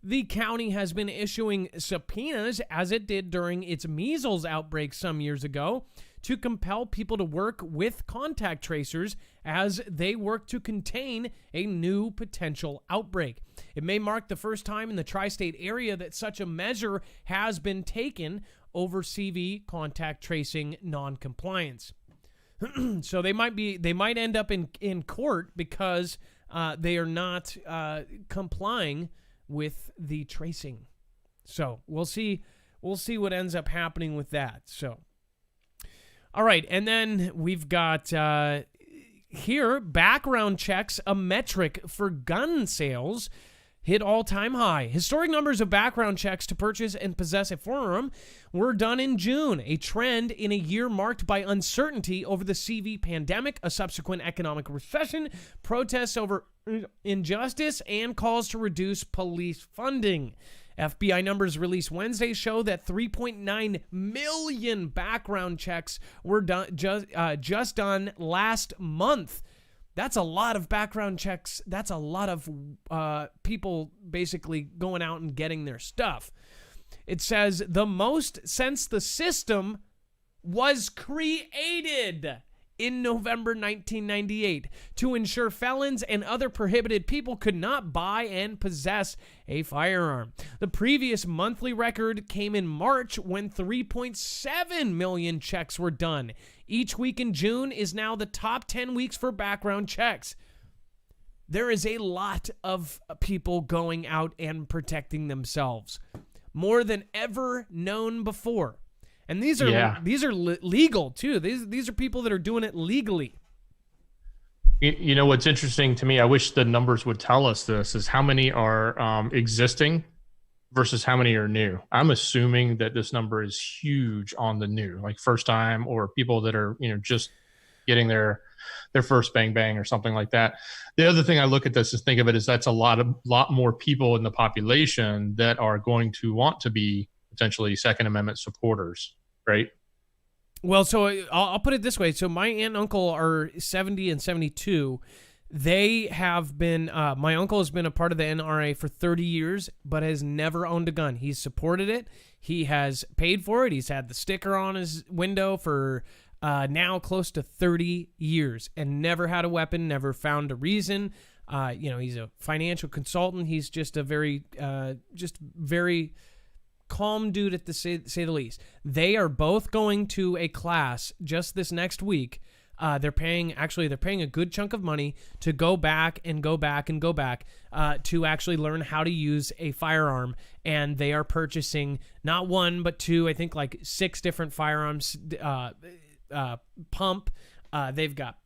The county has been issuing subpoenas, as it did during its measles outbreak some years ago, to compel people to work with contact tracers as they work to contain a new potential outbreak. It may mark the first time in the tri-state area that such a measure has been taken. over CV contact tracing non-compliance. So they might end up in court because they are not complying with the tracing. So we'll see what ends up happening with that. So, all right, and then we've got here, background checks, a metric for gun sales, hit all-time high. Historic numbers of background checks to purchase and possess a firearm were done in June, a trend in a year marked by uncertainty over the CV pandemic, a subsequent economic recession, protests over injustice, and calls to reduce police funding. FBI numbers released Wednesday show that 3.9 million background checks were done just done last month. That's a lot of background checks. That's a lot of people basically going out and getting their stuff. It says the most since the system was created in November 1998 to ensure felons and other prohibited people could not buy and possess a firearm. The previous monthly record came in March when 3.7 million checks were done. Each week in June is now the top 10 weeks for background checks. There is a lot of people going out and protecting themselves, more than ever known before. And these are legal too. These are people that are doing it legally. You know what's interesting to me? I wish the numbers would tell us this: is how many are existing versus how many are new. I'm assuming that this number is huge on the new, like first time or people that are just getting their first bang bang or something like that. The other thing I look at this is think of it as that's a lot more people in the population that are going to want to be potentially Second Amendment supporters, right? Well, so I'll put it this way. So my aunt and uncle are 70 and 72. They have been, my uncle has been a part of the NRA for 30 years, but has never owned a gun. He's supported it. He has paid for it. He's had the sticker on his window for now close to 30 years and never had a weapon, never found a reason. He's a financial consultant. He's just a very calm dude at the say the least. They are both going to a class just this next week. They're paying a good chunk of money to go back to actually learn how to use a firearm. And they are purchasing not one, but two, I think like 6 different firearms, pump. They've got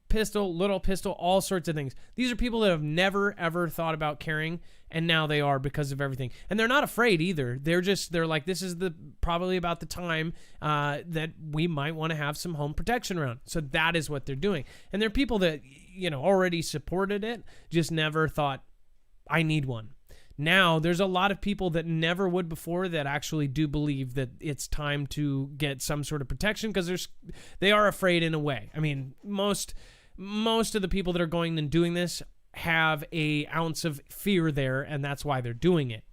pistol, little pistol, all sorts of things. These are people that have never, ever thought about carrying, and now they are because of everything. And they're not afraid either. They're like, this is probably about the time that we might want to have some home protection around. So that is what they're doing. And they're people that, already supported it, just never thought, I need one. Now, there's a lot of people that never would before that actually do believe that it's time to get some sort of protection because they are afraid in a way. I mean, most of the people that are going and doing this have a ounce of fear there, and that's why they're doing it.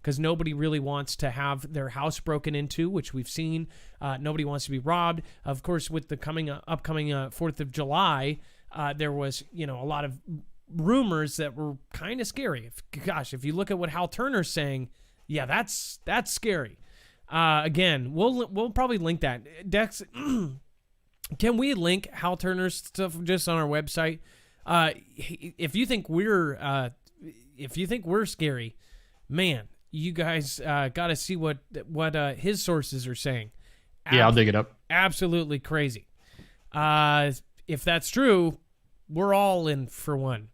Because nobody really wants to have their house broken into, which we've seen. Nobody wants to be robbed. Of course, with the upcoming 4th of July, there was a lot of rumors that were kind of scary. If you look at what Hal Turner's saying, yeah, that's scary. Again, we'll probably link that. Dex, can we link Hal Turner's stuff just on our website? If you think we're scary, man, you guys got to see what his sources are saying. Yeah, I'll dig it up. Absolutely crazy. If that's true, we're all in for one.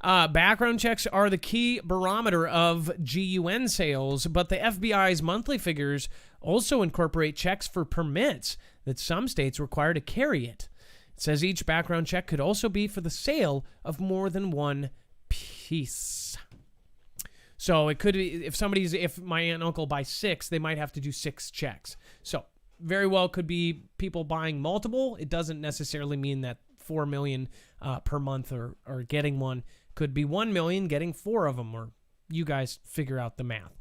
Background checks are the key barometer of GUN sales, but the FBI's monthly figures also incorporate checks for permits that some states require to carry it. It says each background check could also be for the sale of more than one piece. So it could be if my aunt and uncle buy 6, they might have to do 6 checks. So very well could be people buying multiple. It doesn't necessarily mean that 4 million per month or getting one. Could be 1 million getting 4 of them, or you guys figure out the math.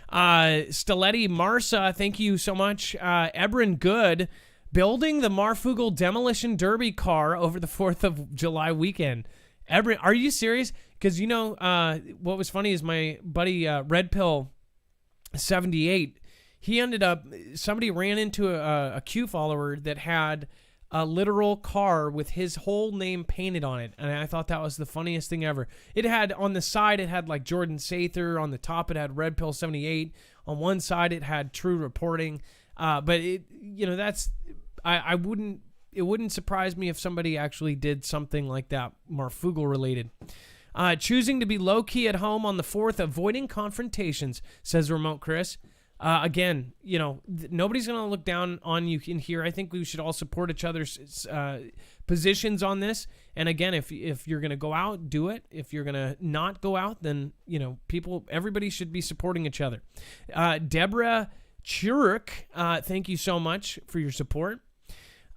Stiletti Marsa, thank you so much. Ebron Good, building the Marfoogle Demolition Derby car over the 4th of July weekend. Ebron, are you serious? Because what was funny is my buddy Red Pill 78, he ended up, somebody ran into a Q follower that had a literal car with his whole name painted on it. And I thought that was the funniest thing ever. It had, on the side, it had like Jordan Sather. On the top, it had Red Pill 78. On one side, it had True Reporting. But it, that's, it wouldn't surprise me if somebody actually did something like that, Marfoogle related. Choosing to be low-key at home on the 4th, avoiding confrontations, says Remote Chris. Again, nobody's going to look down on you in here. I think we should all support each other's positions on this. And again, if you're going to go out, do it. If you're going to not go out, then, everybody should be supporting each other. Deborah Churuk, thank you so much for your support.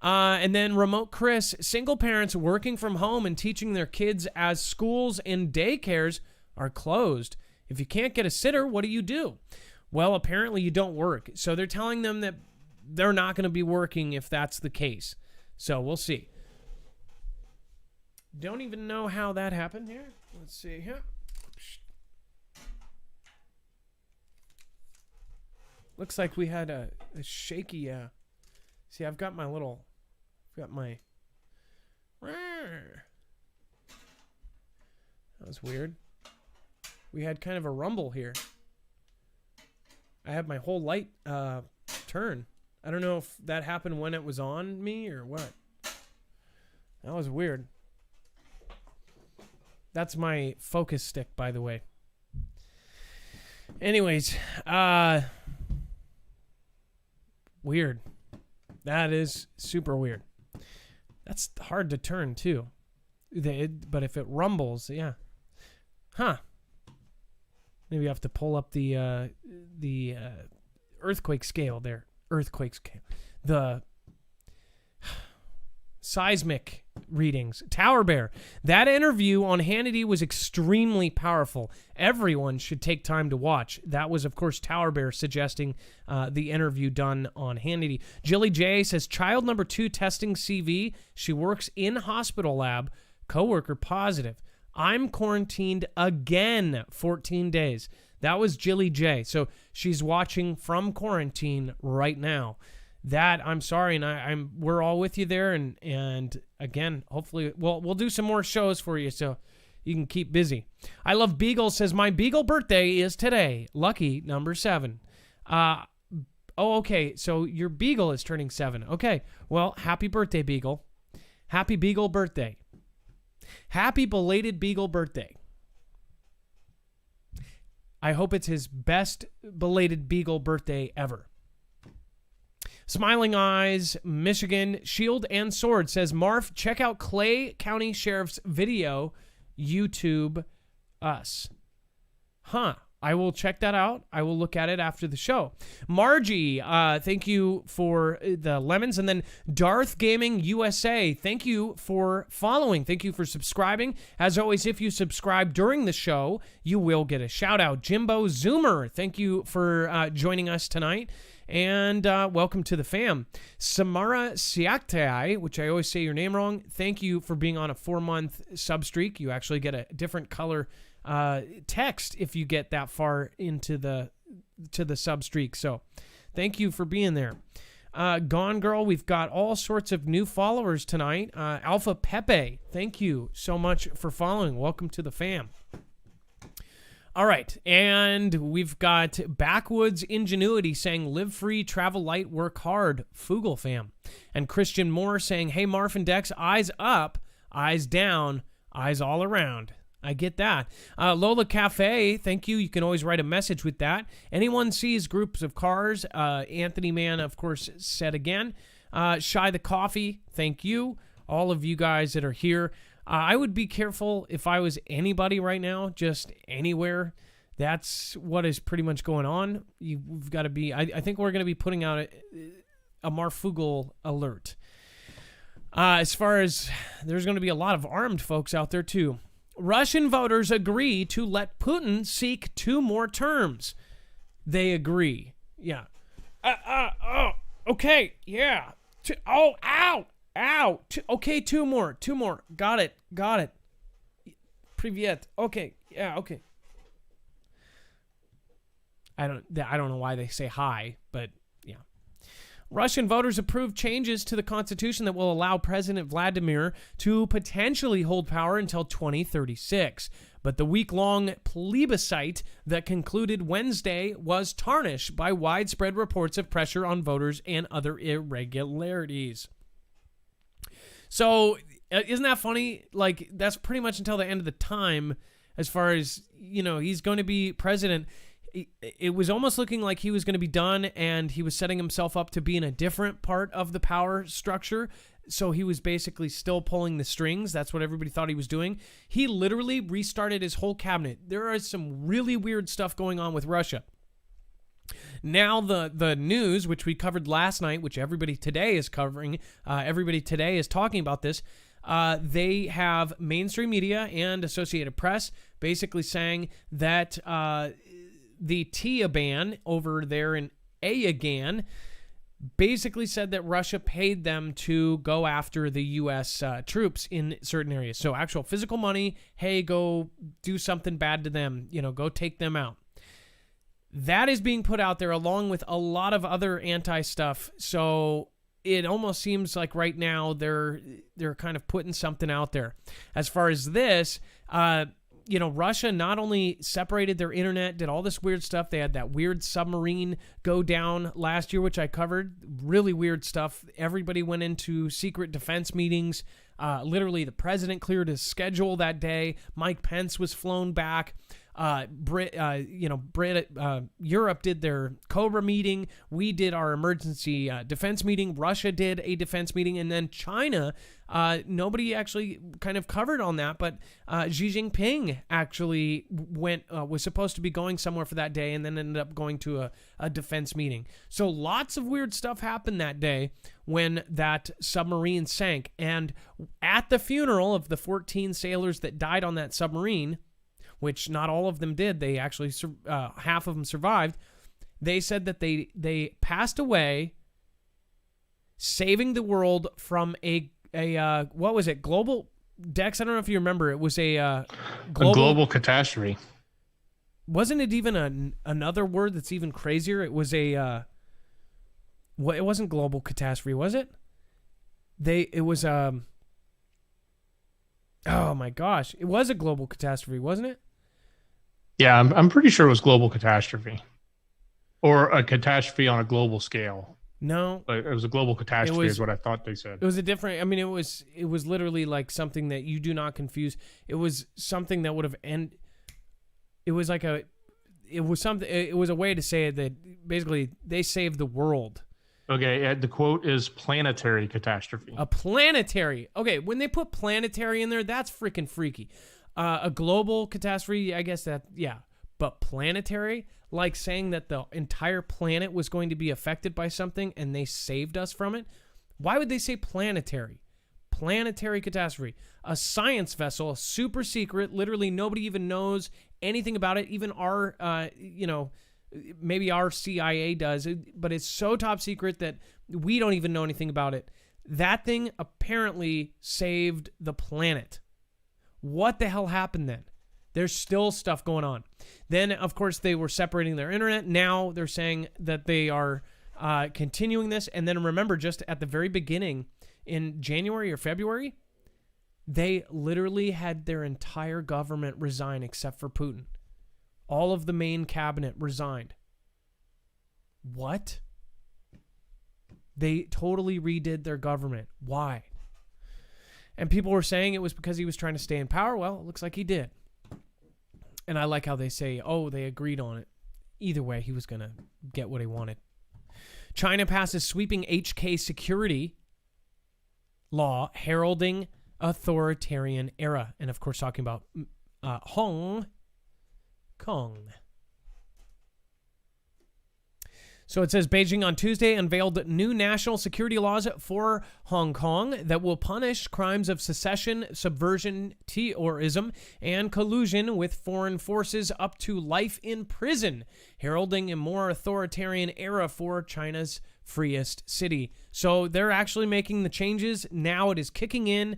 And then Remote Chris, single parents working from home and teaching their kids as schools and daycares are closed. If you can't get a sitter, what do? Well, apparently you don't work. So they're telling them that they're not going to be working if that's the case. So we'll see. Don't even know how that happened here. Let's see here. Looks like we had a shaky... See, I've got my... That was weird. We had kind of a rumble here. I had my whole light turn. I don't know if that happened when it was on me or what. That was weird. That's my focus stick, by the way. Anyways, weird. That is super weird. That's hard to turn, too. But if it rumbles, yeah. Huh. Maybe I have to pull up the earthquake scale there. Earthquake scale. The seismic readings. Tower Bear. That interview on Hannity was extremely powerful. Everyone should take time to watch. That was, of course, Tower Bear suggesting the interview done on Hannity. Jilly J says, child number 2 testing CV. She works in hospital lab. Coworker positive. I'm quarantined again 14 days. That was Jilly J. So she's watching from quarantine right now. That, I'm sorry, and we're all with you there. And again, hopefully, we'll do some more shows for you so you can keep busy. I Love Beagle says, my Beagle birthday is today. Lucky number 7. Okay. So your Beagle is turning 7. Okay. Well, happy birthday, Beagle. Happy Beagle birthday. Happy belated Beagle birthday. I hope it's his best belated Beagle birthday ever. Smiling Eyes, Michigan, Shield and Sword says, Marf, check out Clay County Sheriff's video, YouTube us. Huh. I will check that out. I will look at it after the show. Margie, thank you for the lemons. And then Darth Gaming USA, thank you for following. Thank you for subscribing. As always, if you subscribe during the show, you will get a shout out. Jimbo Zoomer, thank you for joining us tonight. And welcome to the fam. Samara Siaktai, which I always say your name wrong, thank you for being on a 4-month sub streak. You actually get a different color text if you get that far into the sub streak. So thank you for being there. Gone Girl, we've got all sorts of new followers tonight. Alpha Pepe, thank you so much for following. Welcome to the fam. All right, and we've got Backwoods Ingenuity saying, live free, travel light, work hard, Foogle fam. And Christian Moore saying, hey, Marf and Dex, eyes up, eyes down, eyes all around. I get that. Lola Cafe, thank you. You can always write a message with that. Anyone sees groups of cars. Anthony Mann, of course, said again. Shy the Coffee, thank you. All of you guys that are here. I would be careful if I was anybody right now, just anywhere. That's what is pretty much going on. You've got to be, I think we're going to be putting out a Marfoogle alert. As far as there's going to be a lot of armed folks out there too. Russian voters agree to let Putin seek 2 more terms. They agree. Yeah. Okay. Yeah. Ow. Okay, 2 more. Got it. Privyet. Okay. Yeah, okay. I don't know why they say high, but yeah. Russian voters approved changes to the constitution that will allow President Vladimir to potentially hold power until 2036. But the week-long plebiscite that concluded Wednesday was tarnished by widespread reports of pressure on voters and other irregularities. So, isn't that funny? Like, that's pretty much until the end of the time, as far as, he's going to be president. It was almost looking like he was going to be done, and he was setting himself up to be in a different part of the power structure. So he was basically still pulling the strings. That's what everybody thought he was doing. He literally restarted his whole cabinet. There is some really weird stuff going on with Russia. Now the news, which we covered last night, which everybody today is covering, everybody today is talking about this. They have mainstream media and Associated Press basically saying that the Taliban over there in Afghanistan basically said that Russia paid them to go after the U.S. Troops in certain areas. So actual physical money, hey, go do something bad to them, go take them out. That is being put out there along with a lot of other anti-stuff. So it almost seems like right now they're kind of putting something out there. As far as this, Russia not only separated their internet, did all this weird stuff. They had that weird submarine go down last year, which I covered. Really weird stuff. Everybody went into secret defense meetings. Literally, the president cleared his schedule that day. Mike Pence was flown back. Europe did their Cobra meeting. We did our emergency defense meeting. Russia did a defense meeting, and then China. Nobody actually kind of covered on that, but Xi Jinping actually was supposed to be going somewhere for that day, and then ended up going to a defense meeting. So lots of weird stuff happened that day when that submarine sank. And at the funeral of the 14 sailors that died on that submarine, which not all of them did, they actually half of them survived. They said that they passed away, saving the world from a what was it? Global Dex. I don't know if you remember. It was a global catastrophe. Wasn't it even another word that's even crazier? It was it wasn't global catastrophe, was it? It was oh my gosh, it was a global catastrophe, wasn't it? Yeah, I'm pretty sure it was global catastrophe, or a catastrophe on a global scale. No, it was a global catastrophe, is what I thought they said. It was a different. I mean, it was literally like something that you do not confuse. It was something that would have ended. It was like it was something. It was a way to say it that basically they saved the world. Okay, the quote is planetary catastrophe. A planetary. Okay, when they put planetary in there, that's freaking freaky. A global catastrophe, I guess that, yeah. But planetary, like saying that the entire planet was going to be affected by something and they saved us from it. Why would they say planetary? Planetary catastrophe. A science vessel, super secret, literally nobody even knows anything about it. Even our, maybe our CIA does, but it's so top secret that we don't even know anything about it. That thing apparently saved the planet. What the hell happened then? There's still stuff going on. Then, of course, they were separating their internet. Now they're saying that they are continuing this. And then remember, just at the very beginning in January or February, they literally had their entire government resign except for Putin. All of the main cabinet resigned. What? They totally redid their government. Why? And people were saying it was because he was trying to stay in power. Well, it looks like he did. And I like how they say, oh, they agreed on it. Either way, he was going to get what he wanted. China passes sweeping HK security law heralding authoritarian era. And of course, talking about Hong Kong. So it says Beijing on Tuesday unveiled new national security laws for Hong Kong that will punish crimes of secession, subversion, terrorism, and collusion with foreign forces up to life in prison, heralding a more authoritarian era for China's freest city. So they're actually making the changes. Now it is kicking in.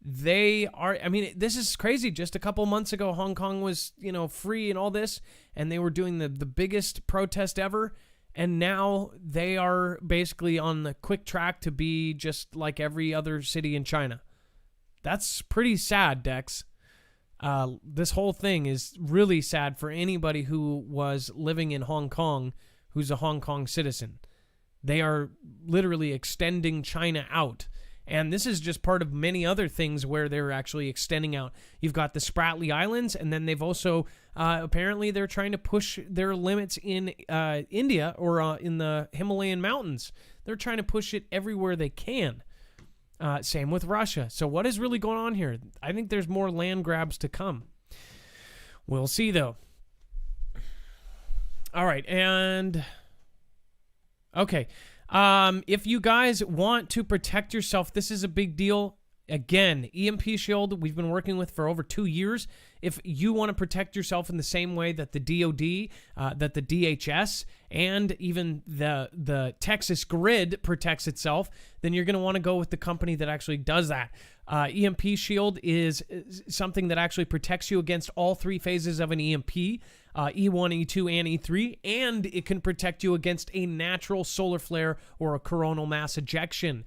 They are, I mean, this is crazy. Just a couple months ago, Hong Kong was, free and all this, and they were doing the biggest protest ever. And now they are basically on the quick track to be just like every other city in China. That's pretty sad, Dex. This whole thing is really sad for anybody who was living in Hong Kong, who's a Hong Kong citizen. They are literally extending China out. And this is just part of many other things where they're actually extending out. You've got the Spratly Islands, and then they've also, apparently they're trying to push their limits in India or in the Himalayan mountains. They're trying to push it everywhere they can. Same with Russia. So what is really going on here? I think there's more land grabs to come. We'll see, though. All right, and... okay. If you guys want to protect yourself, this is a big deal. Again, EMP Shield, we've been working with for over 2 years. If you want to protect yourself in the same way that the DOD, that the DHS, and even the Texas grid protects itself, then you're going to want to go with the company that actually does that. EMP Shield is something that actually protects you against all 3 phases of an EMP, E1, E2, and E3, and it can protect you against a natural solar flare or a coronal mass ejection.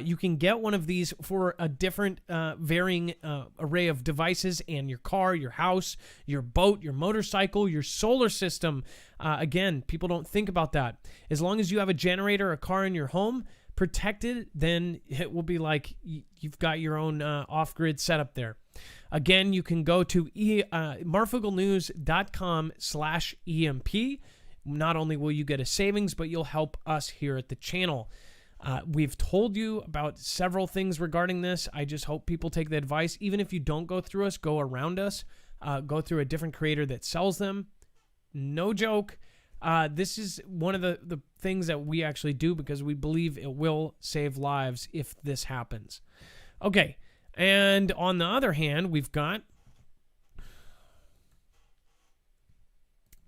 You can get one of these for a different varying array of devices and your car, your house, your boat, your motorcycle, your solar system. Again, people don't think about that. As long as you have a generator, a car in your home, protected, then it will be like you've got your own off-grid setup there. Again, you can go to marfooglenews.com/EMP. Not only will you get a savings, but you'll help us here at the channel. We've told you about several things regarding this. I just hope people take the advice. Even if you don't go through us, go around us. Go through a different creator that sells them. No joke. This is one of the things that we actually do because we believe it will save lives if this happens. Okay, and on the other hand, we've got...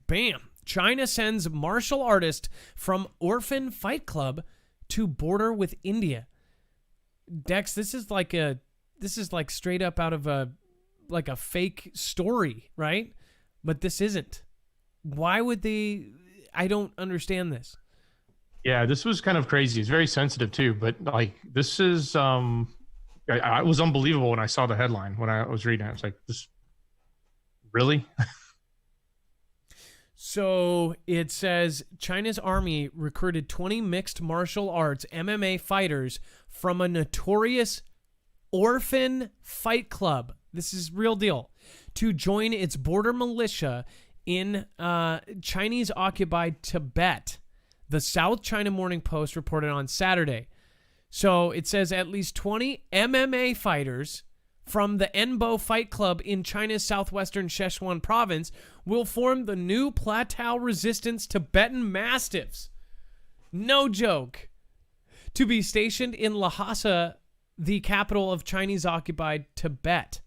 bam! China sends martial artist from Orphan Fight Club to border with India. Dex, this is like straight up out of a fake story, right? But this isn't. Why would they... I don't understand this. Yeah, this was kind of crazy. It's very sensitive too, but like this is I was unbelievable when I saw the headline when I was reading it. I was like, this really? So it says China's army recruited 20 mixed martial arts MMA fighters from a notorious orphan fight club. This is real deal. To join its border militia in Chinese-occupied Tibet, the South China Morning Post reported on Saturday. So it says at least 20 MMA fighters from the Enbo Fight Club in China's southwestern Sichuan province will form the new Plateau Resistance Tibetan Mastiffs. No joke. To be stationed in Lhasa, the capital of Chinese-occupied Tibet.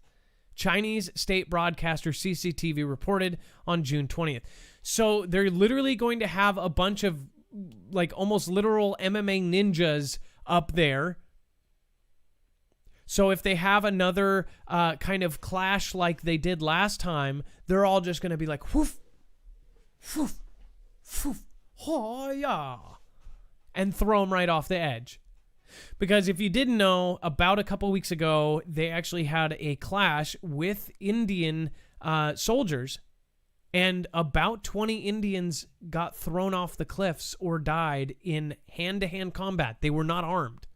Chinese state broadcaster CCTV reported on June 20th. So they're literally going to have a bunch of like almost literal MMA ninjas up there. So if they have another kind of clash like they did last time, they're all just going to be like, whoof, whoof, whoof, oh yeah, and throw them right off the edge. Because if you didn't know, about a couple weeks ago, they actually had a clash with Indian soldiers, and about 20 Indians got thrown off the cliffs or died in hand-to-hand combat. They were not armed.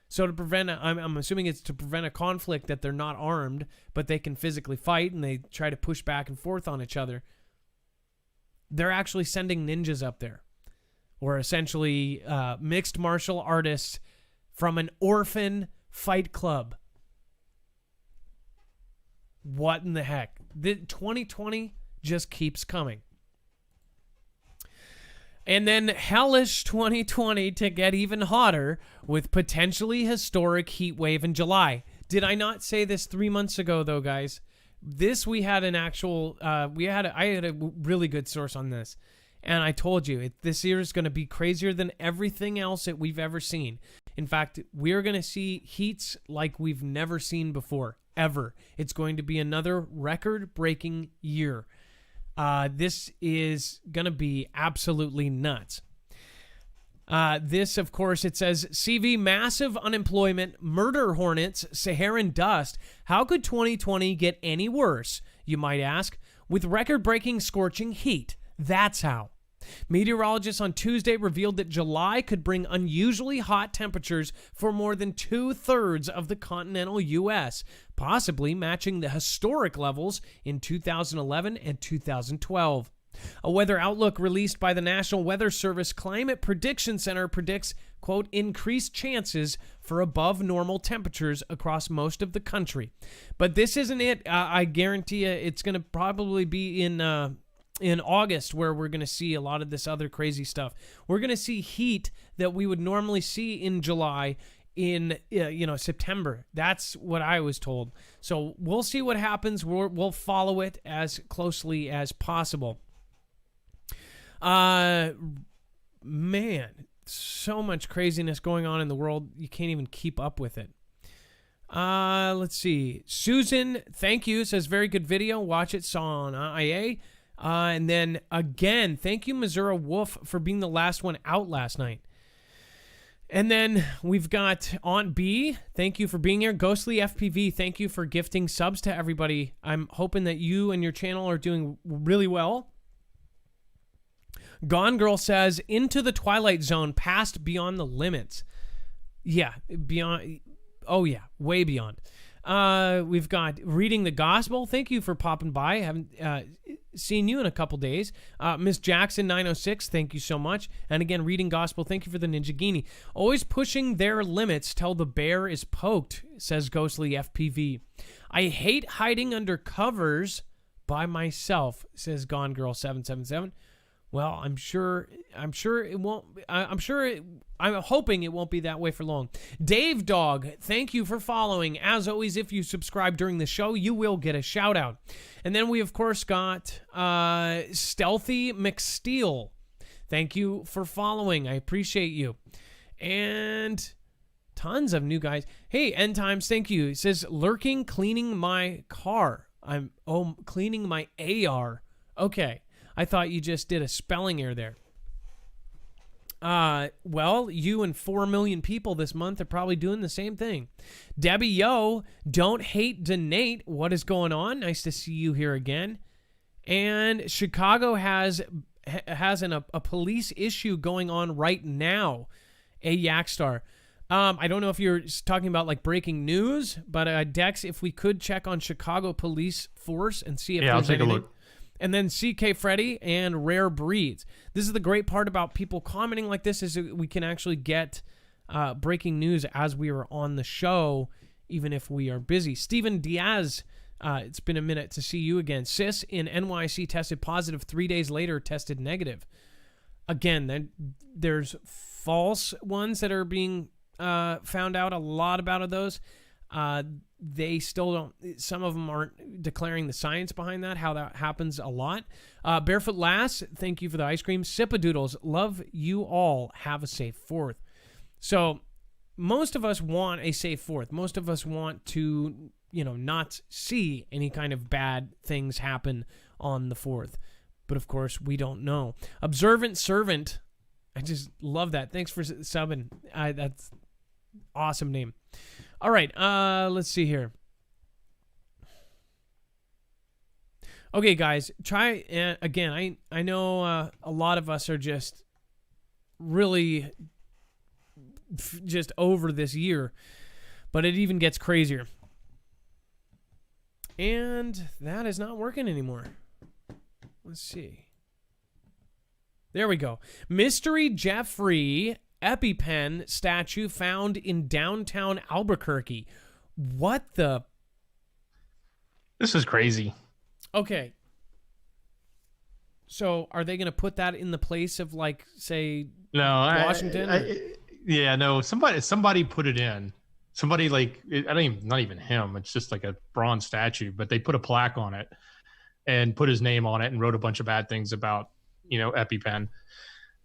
So to prevent, I'm assuming it's to prevent a conflict that they're not armed, but they can physically fight, and they try to push back and forth on each other. They're actually sending ninjas up there. Or essentially mixed martial artists from an orphan fight club. What in the heck? The 2020 just keeps coming. And then hellish 2020 to get even hotter with potentially historic heat wave in July. Did I not say this 3 months ago, though, guys? This we had an actual... I had a really good source on this. And I told you, this year is going to be crazier than everything else that we've ever seen. In fact, we're going to see heats like we've never seen before, ever. It's going to be another record-breaking year. This is going to be absolutely nuts. This, of course, it says, CV, massive unemployment, murder hornets, Saharan dust. How could 2020 get any worse, you might ask? With record-breaking scorching heat. That's how. Meteorologists on Tuesday revealed that July could bring unusually hot temperatures for more than 2/3 of the continental U.S., possibly matching the historic levels in 2011 and 2012. A weather outlook released by the National Weather Service Climate Prediction Center predicts, quote, increased chances for above normal temperatures across most of the country. But this isn't it. I guarantee you it's going to probably be in August where we're going to see a lot of this other crazy stuff. We're going to see heat that we would normally see in July in September. That's what I was told. So we'll see what happens. We'll follow it as closely as possible. Man, so much craziness going on in the world. You can't even keep up with it. Let's see. Susan, thank you. Says, very good video. Watch it. Saw on IA. And then again, thank you, Missouri Wolf, for being the last one out last night. And then we've got Aunt B. Thank you for being here. Ghostly FPV, thank you for gifting subs to everybody. I'm hoping that you and your channel are doing really well. Gone Girl says, into the Twilight Zone, past beyond the limits. Yeah, beyond. Oh, yeah, way beyond. We've got Reading the Gospel. Thank you for popping by. I haven't seen you in a couple days. Miss Jackson 906, thank you so much. And again, Reading Gospel, thank you for the Ninja Genie. Always pushing their limits till the bear is poked, says Ghostly FPV. I hate hiding under covers by myself, says Gone Girl 777. Well, I'm hoping it won't be that way for long. Dave Dog, thank you for following. As always, if you subscribe during the show, you will get a shout out. And then we, of course, got Stealthy McSteel. Thank you for following. I appreciate you. And tons of new guys. Hey, End Times, thank you. It says, lurking, cleaning my car. Cleaning my AR. Okay. I thought you just did a spelling error there. Well, you and 4 million people this month are probably doing the same thing. Debbie Yo, don't hate Donate. What is going on? Nice to see you here again. And Chicago has a police issue going on right now. A Yakstar. I don't know if you're talking about like breaking news, but Dex, if we could check on Chicago police force and see if there's I'll take anything. a look. And then CK Freddy and Rare Breeds. This is the great part about people commenting like this, is we can actually get breaking news as we are on the show, even if we are busy. Steven Diaz, it's been a minute to see you again. Sis in NYC tested positive. 3 days later, tested negative. Again, then there's false ones that are being found out. A lot about those. They still don't, some of them aren't declaring the science behind that, how that happens a lot. Barefoot Lass, thank you for the ice cream. Sippadoodles, love you all. Have a safe 4th. So most of us want a safe 4th. Most of us want to, not see any kind of bad things happen on the 4th. But of course, we don't know. Observant Servant, I just love that. Thanks for subbing. That's awesome name. All right, let's see here. Okay, guys, try again. I know a lot of us are just really just over this year, but it even gets crazier. And that is not working anymore. Let's see. There we go. Mystery Jeffrey EpiPen statue found in downtown Albuquerque. What the? This is crazy. Okay. So are they going to put that in the place of, like, say, Washington? No. Somebody put it in. Somebody, like, not even him. It's just like a bronze statue, but they put a plaque on it and put his name on it and wrote a bunch of bad things about, EpiPen.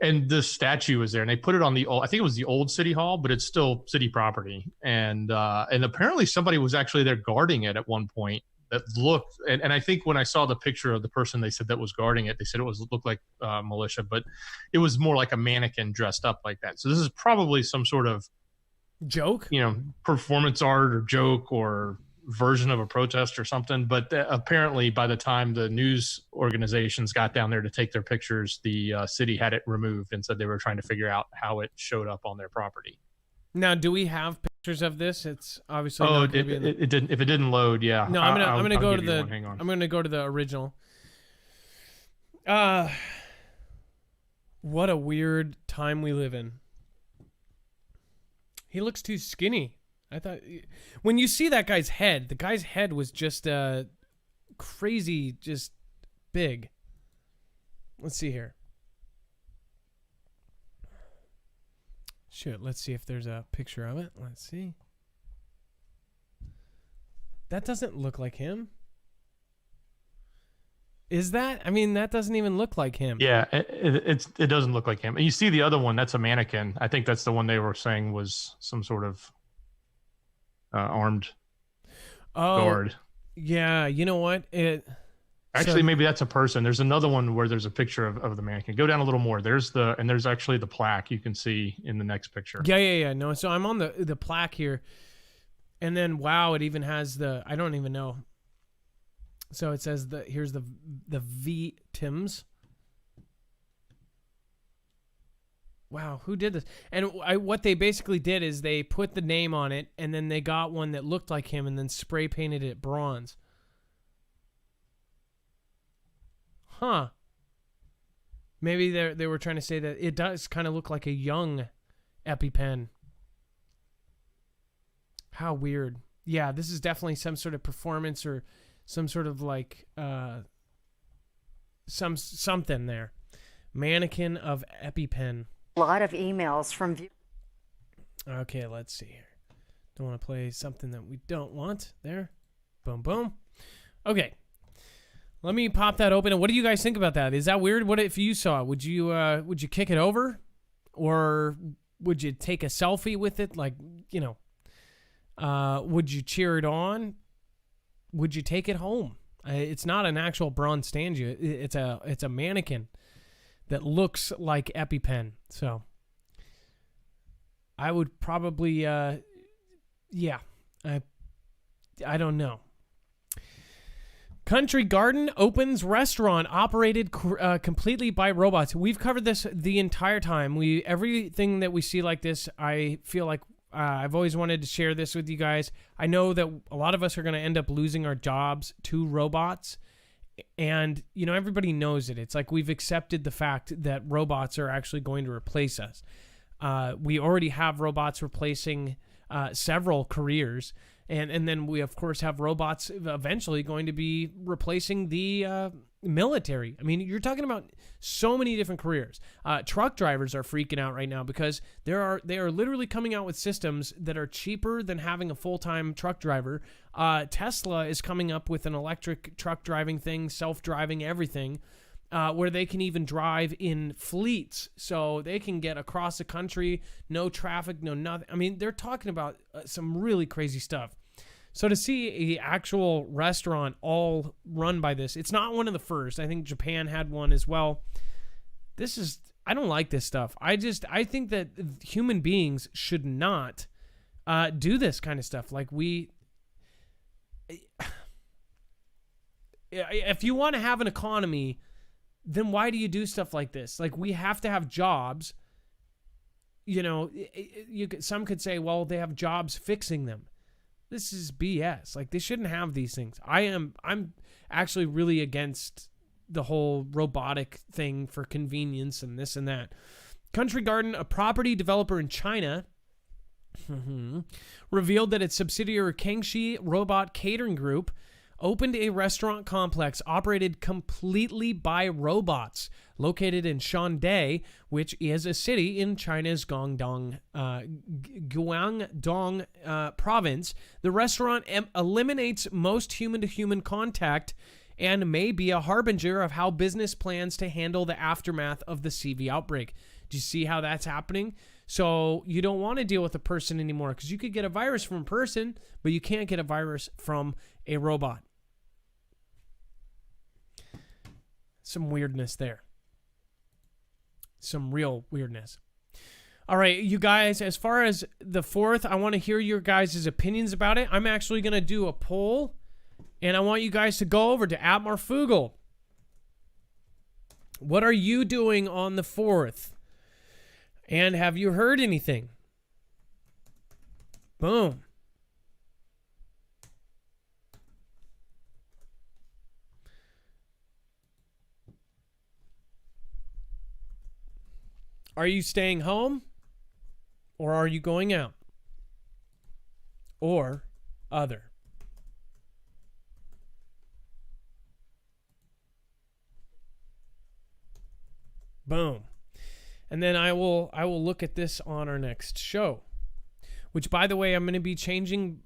And the statue was there, and they put it on the old, I think it was the old city hall, but it's still city property. And apparently somebody was actually there guarding it at one point that looked, and I think when I saw the picture of the person they said that was guarding it, they said looked like militia, but it was more like a mannequin dressed up like that. So this is probably some sort of joke, performance art or joke or version of a protest or something. But apparently by the time the news organizations got down there to take their pictures, the city had it removed and said they were trying to figure out how it showed up on their property. Now, do we have pictures of this? It's obviously it didn't. If it didn't load, yeah. No, I'm gonna go to the. I'm gonna go to the original. What a weird time we live in. He looks too skinny. I thought when you see that guy's head, the guy's head was just crazy, just big. Let's see here. Shoot, let's see if there's a picture of it. Let's see. That doesn't look like him. Is that? I mean, that doesn't even look like him. Yeah, it doesn't look like him. And you see the other one, that's a mannequin. I think that's the one they were saying was some sort of armed guard. Yeah, you know what? Maybe that's a person. There's another one where there's a picture of the mannequin. Go down a little more. There's actually the plaque you can see in the next picture. Yeah. No, so I'm on the plaque here. And then wow, it even has I don't even know. So it says here's the victims. Wow, who did this? And what they basically did is they put the name on it, and then they got one that looked like him, and then spray painted it bronze. Huh. Maybe they were trying to say that it does kind of look like a young EpiPen. How weird. Yeah, this is definitely some sort of performance or some sort of like something there. Mannequin of EpiPen. A lot of emails from Okay, let's see here. Don't want to play something that we don't want. There. Boom, boom. Okay. Let me pop that open. And what do you guys think about that? Is that weird? What if you saw it? Would you kick it over? Or would you take a selfie with it? Like, would you cheer it on? Would you take it home? It's not an actual bronze statue. It's a mannequin that looks like EpiPen. So I would probably, I don't know. Country Garden opens restaurant operated completely by robots. We've covered this the entire time. Everything that we see like this, I feel like I've always wanted to share this with you guys. I know that a lot of us are going to end up losing our jobs to robots. And, everybody knows it. It's like we've accepted the fact that robots are actually going to replace us. We already have robots replacing several careers. And then we, of course, have robots eventually going to be replacing the military. I mean, you're talking about so many different careers. Truck drivers are freaking out right now because they are literally coming out with systems that are cheaper than having a full-time truck driver. Tesla is coming up with an electric truck driving thing, self-driving everything, where they can even drive in fleets. So they can get across the country, no traffic, no nothing. I mean, they're talking about some really crazy stuff. So to see an actual restaurant all run by this, it's not one of the first. I think Japan had one as well. I don't like this stuff. I think that human beings should not do this kind of stuff. Like if you want to have an economy, then why do you do stuff like this? Like, we have to have jobs. Some could say, well, they have jobs fixing them. This is BS. Like, they shouldn't have these things. I'm actually really against the whole robotic thing for convenience and this and that. Country Garden, a property developer in China, revealed that its subsidiary Kangxi Robot Catering Group opened a restaurant complex operated completely by robots located in Shandai, which is a city in China's Guangdong province. The restaurant eliminates most human-to-human contact and may be a harbinger of how business plans to handle the aftermath of the CV outbreak. Do you see how that's happening? So you don't want to deal with a person anymore because you could get a virus from a person, but you can't get a virus from a robot. Some weirdness there. Some real weirdness. All right, you guys, as far as the 4th, I want to hear your guys' opinions about it. I'm actually going to do a poll, and I want you guys to go over to @Marfoogle. What are you doing on the 4th? And have you heard anything? Boom. Are you staying home? Or are you going out? Or other? Boom. And then I will look at this on our next show. Which, by the way, I'm going to be changing,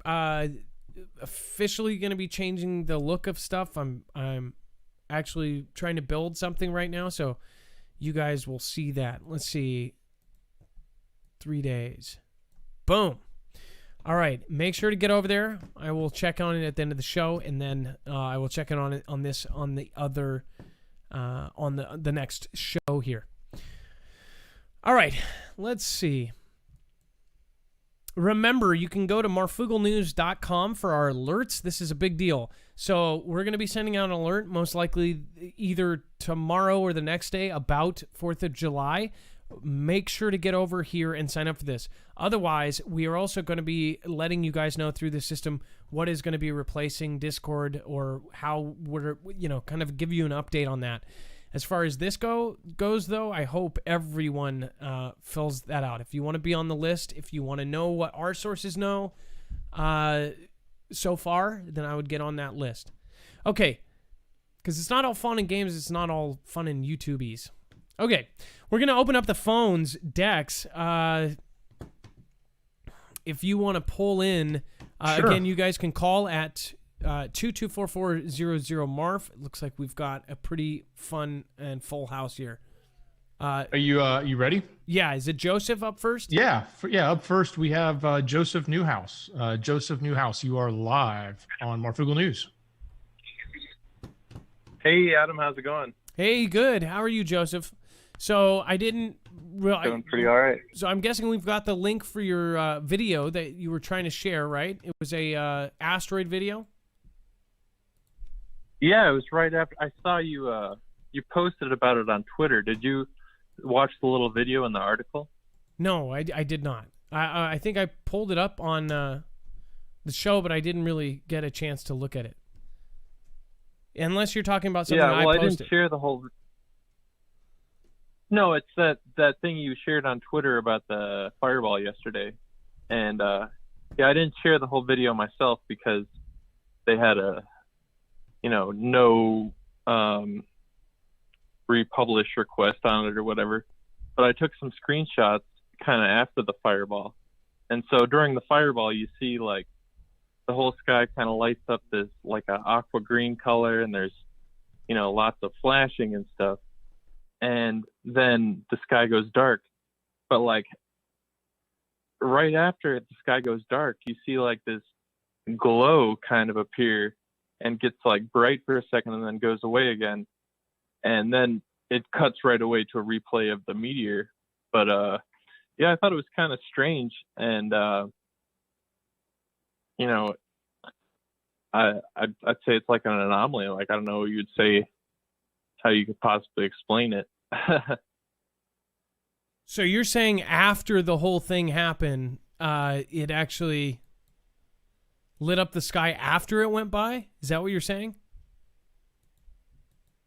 officially going to be changing the look of stuff. I'm actually trying to build something right now, so you guys will see that. Let's see. 3 days. Boom. All right. Make sure to get over there. I will check on it at the end of the show, and then I will check in on it on the other on the next show here. All right. Let's see. Remember, you can go to marfooglenews.com for our alerts. This is a big deal. So we're going to be sending out an alert most likely either tomorrow or the next day about 4th of July. Make sure to get over here and sign up for this. Otherwise, we are also going to be letting you guys know through the system what is going to be replacing Discord or how we're, kind of give you an update on that. As far as this goes, though, I hope everyone fills that out. If you want to be on the list, if you want to know what our sources know so far, then I would get on that list. Okay, because it's not all fun and games. It's not all fun and YouTubies. Okay, we're going to open up the phones. Dex, if you want to pull in, Sure. Again, you guys can call at 224400 Marf. It looks like we've got a pretty fun and full house here. Are you ready? Yeah, is it Joseph up first? Yeah, up first we have Joseph Newhouse. Joseph Newhouse, you are live on Marfoogle News. Hey, Adam, how's it going? Hey, good. How are you, Joseph? So I didn't realize. Doing pretty all right. So I'm guessing we've got the link for your video that you were trying to share, right? It was a asteroid video. Yeah, it was right after I saw you. You posted about it on Twitter. Did you watch the little video in the article? No, I did not. I think I pulled it up on the show, but I didn't really get a chance to look at it. Unless you're talking about something I posted. I didn't share the whole. No, it's that thing you shared on Twitter about the fireball yesterday, and I didn't share the whole video myself because they had a, no republish request on it or whatever. But I took some screenshots kind of after the fireball, and so during the fireball, you see like the whole sky kind of lights up this like a aqua green color, and there's lots of flashing and stuff. And then the sky goes dark, but like right after the sky goes dark, you see like this glow kind of appear and gets like bright for a second and then goes away again. And then it cuts right away to a replay of the meteor. But I thought it was kind of strange. And, I'd say it's like an anomaly. Like, I don't know what you'd say, how you could possibly explain it. So you're saying after the whole thing happened, it actually lit up the sky after it went by? Is that what you're saying?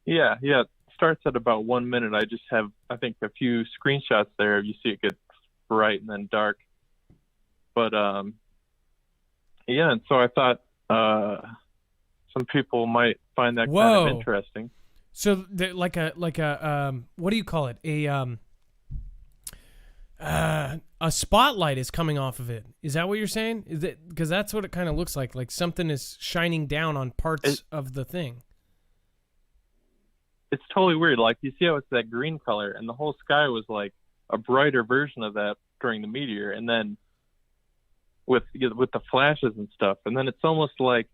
Yeah. It starts at about 1 minute. I just have, I think, a few screenshots there. You see it get bright and then dark. But, and so I thought some people might find that kind of interesting. So like a what do you call it? A spotlight is coming off of it. Is that what you're saying? Is it because that's what it kind of looks like? Like something is shining down on parts of the thing. it's totally weird. Like, you see how it's that green color, and the whole sky was like a brighter version of that during the meteor, and then with the flashes and stuff, and then it's almost like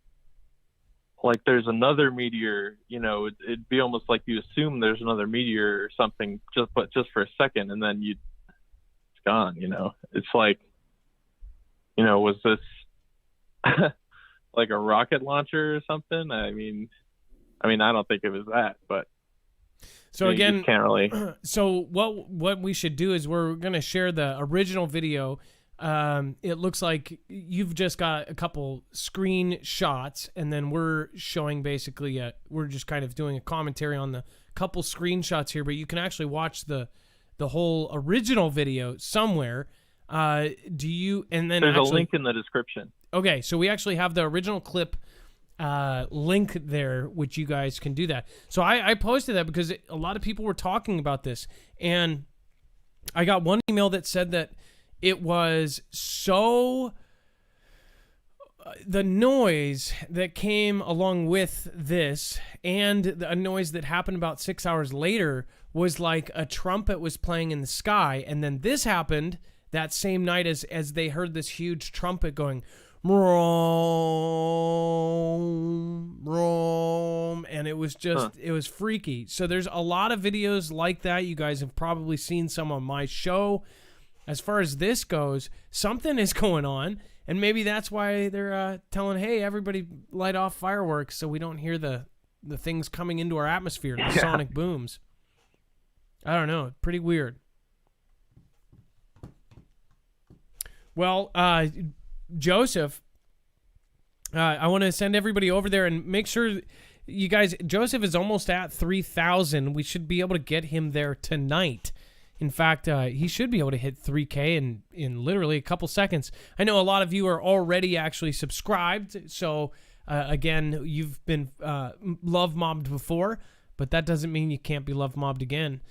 there's another meteor. You know, it'd be almost like you assume there's another meteor or something, just for a second, and then it's gone. You know, it's like, you know, was this like a rocket launcher or something? I mean, I don't think it was that, but. So again, can't really. So what we should do is we're going to share the original video. It looks like you've just got a couple screenshots, and then we're showing basically we're just kind of doing a commentary on the couple screenshots here, but you can actually watch the whole original video somewhere. And then there's a link in the description. Okay, so we actually have the original clip link there, which you guys can do that. So I posted that because a lot of people were talking about this, and I got one email that said that it was so the noise that came along with this and a noise that happened about 6 hours later was like a trumpet was playing in the sky, and then this happened that same night as they heard this huge trumpet going Vroom, vroom, and it was just, it was freaky. So there's a lot of videos like that. You guys have probably seen some on my show. As far as this goes, something is going on, and maybe that's why they're telling, hey, everybody light off fireworks so we don't hear the things coming into our atmosphere, the sonic booms. I don't know. Pretty weird. Well, Joseph, I want to send everybody over there and make sure you guys, Joseph is almost at 3,000. We should be able to get him there tonight. In fact, he should be able to hit 3K in literally a couple seconds. I know a lot of you are already actually subscribed. So, again, you've been love mobbed before, but that doesn't mean you can't be love mobbed again.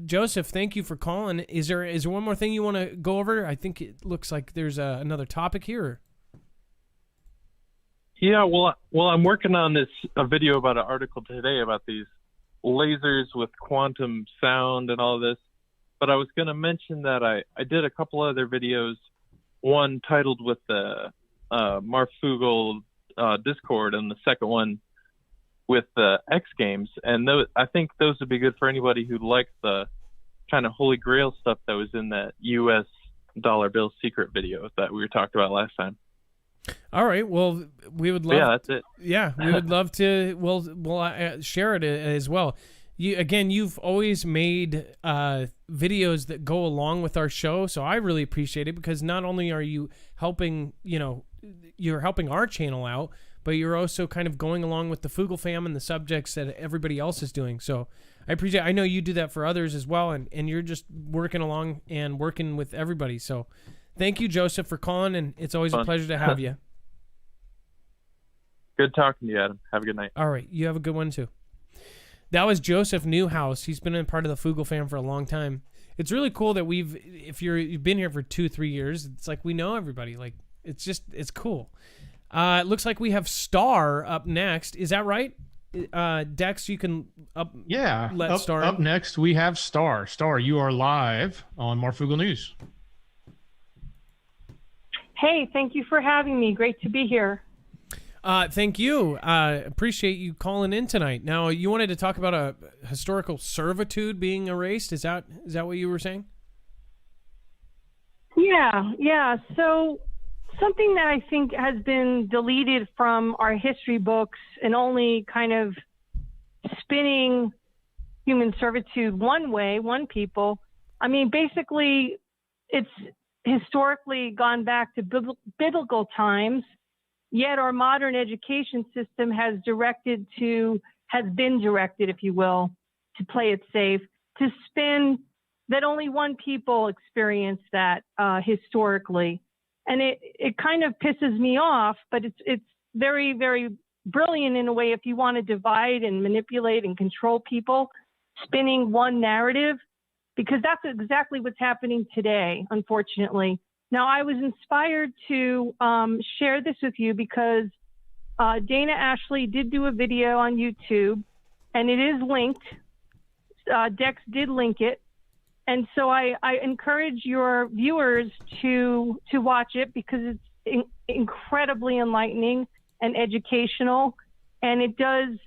Joseph, thank you for calling. Is there one more thing you want to go over? I think it looks like there's another topic here. Yeah, well, I'm working on a video about an article today about these lasers with quantum sound and all this. But I was going to mention that I did a couple other videos, one titled with the Marfoogle Discord, and the second one with the X Games. And I think those would be good for anybody who likes the kind of Holy Grail stuff that was in that U.S. dollar bill secret video that we were talking about last time. All right. Well, we would love. Yeah, that's it. Yeah, we would love to. We'll share it as well. You've always made videos that go along with our show, so I really appreciate it because not only are you helping, you're helping our channel out, but you're also kind of going along with the Foogle fam and the subjects that everybody else is doing. So I appreciate. I know you do that for others as well, and you're just working along and working with everybody. So thank you, Joseph, for calling, and it's always a pleasure to have you. Good talking to you, Adam. Have a good night. All right, you have a good one too. That was Joseph Newhouse. He's been a part of the Foogle fam for a long time. It's really cool that if you've been here for 2-3 years, it's like we know everybody. Like it's cool. It looks like we have Star up next. Is that right? Dex, you can let Star up next. We have Star. Star, you are live on Marfoogle News. Hey, thank you for having me. Great to be here. Thank you. Appreciate you calling in tonight. Now, you wanted to talk about a historical servitude being erased. Is that what you were saying? Yeah. So something that I think has been deleted from our history books and only kind of spinning human servitude one way, one people. I mean, basically, it's historically gone back to biblical times. Yet our modern education system has been directed, if you will, to play it safe, to spin that only one people experience that historically. And it kind of pisses me off, but it's very, very brilliant in a way if you want to divide and manipulate and control people, spinning one narrative, because that's exactly what's happening today, unfortunately. Now, I was inspired to share this with you because Dana Ashley did do a video on YouTube and it is linked. Dex did link it. And so I encourage your viewers to watch it because it's incredibly enlightening and educational. And it does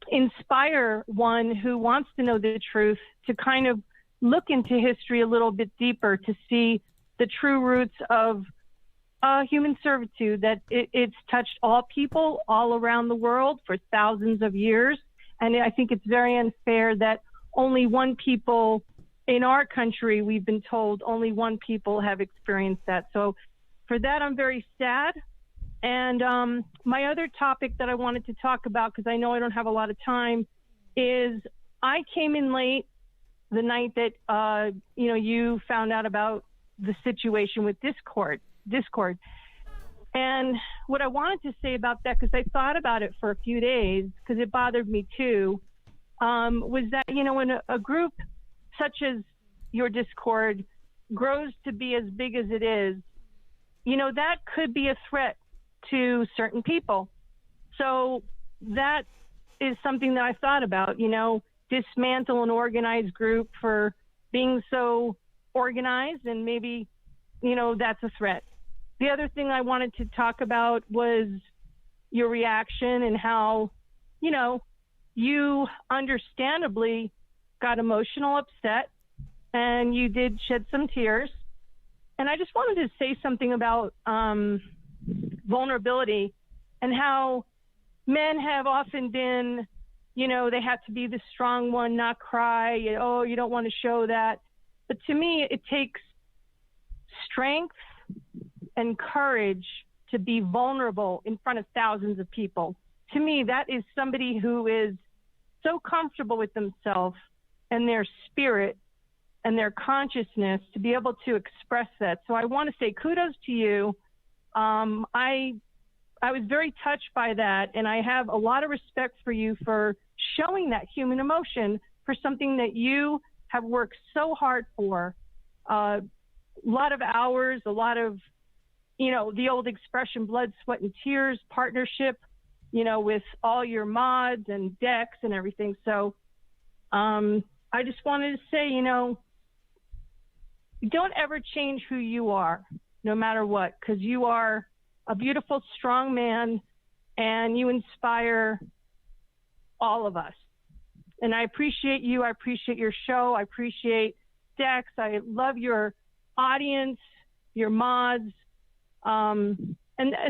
inspire one who wants to know the truth to kind of look into history a little bit deeper to see the true roots of human servitude, that it's touched all people all around the world for thousands of years. And I think it's very unfair that only one people in our country, we've been told only one people have experienced that. So for that, I'm very sad. And my other topic that I wanted to talk about, because I know I don't have a lot of time, is I came in late the night that you found out about the situation with Discord. And what I wanted to say about that, because I thought about it for a few days, because it bothered me too, was that, when a group such as your Discord grows to be as big as it is, that could be a threat to certain people. So that is something that I thought about, dismantle an organized group for being so organized, and maybe, that's a threat. The other thing I wanted to talk about was your reaction and how, you understandably got emotional, upset, and you did shed some tears. And I just wanted to say something about vulnerability and how men have often been, they have to be the strong one, not cry. You don't want to show that. But to me, it takes strength and courage to be vulnerable in front of thousands of people. To me, that is somebody who is so comfortable with themselves and their spirit and their consciousness to be able to express that. So I want to say kudos to you. I was very touched by that, and I have a lot of respect for you for showing that human emotion for something that you have worked so hard for. A lot of hours, a lot of, the old expression, blood, sweat, and tears, partnership, with all your mods and decks and everything. So I just wanted to say, don't ever change who you are, no matter what, because you are a beautiful, strong man, and you inspire all of us. And I appreciate you. I appreciate your show. I appreciate Dex. I love your audience, your mods. And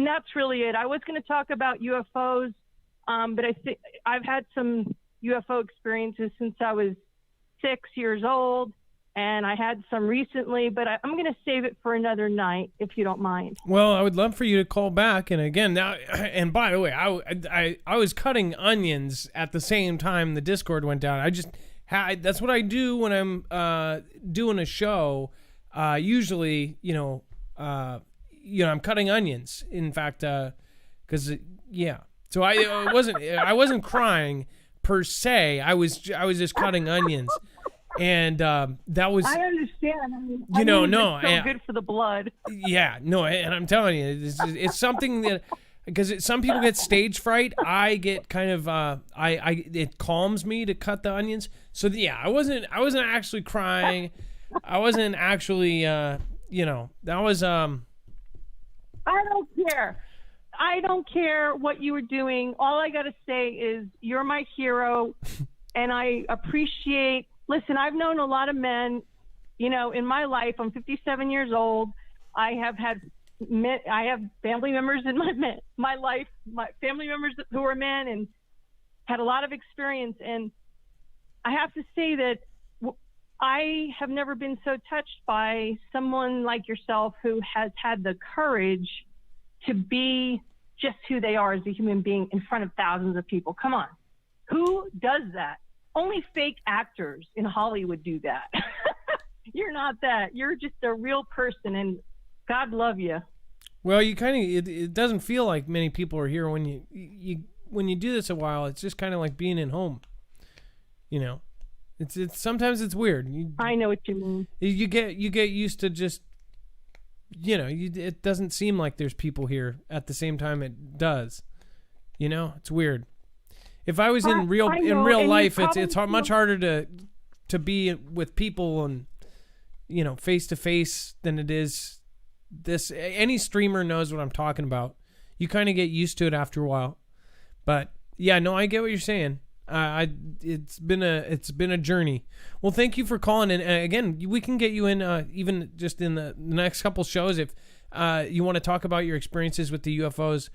that's really it. I was going to talk about UFOs, but I think I've had some UFO experiences since I was 6 years old, and I had some recently, but I'm going to save it for another night, if you don't mind. Well, I would love for you to call back. And again, now, and by the way, I was cutting onions at the same time the Discord went down. That's what I do when I'm doing a show. Usually, I'm cutting onions. In fact, because so I wasn't crying per se. I was just cutting onions. And that was. I understand. No, it's so good for the blood. Yeah, no, and I'm telling you, it's something that, because some people get stage fright. I get kind of it calms me to cut the onions. So I wasn't actually crying. I wasn't actually that was I don't care. I don't care what you were doing. All I got to say is you're my hero, and I appreciate. Listen, I've known a lot of men, in my life. I'm 57 years old. I have family members in my life, my family members who are men, and had a lot of experience. And I have to say that I have never been so touched by someone like yourself who has had the courage to be just who they are as a human being in front of thousands of people. Come on. Who does that? Only fake actors in Hollywood do that. You're not that. You're just a real person, and God love you. Well, you kind of it doesn't feel like many people are here when you do this a while. It's just kind of like being at home. It's sometimes it's weird. I know what you mean. You get used to just it doesn't seem like there's people here at the same time it does. It's weird. If I was in I real know, and life, you it's probably much harder to be with people and, you know, face to face than it is this. Any streamer knows what I'm talking about. You kind of get used to it after a while. But yeah, no, I get what you're saying. It's been a journey. Well, thank you for calling in. Again, we can get you in even just in the next couple shows if you want to talk about your experiences with the UFOs.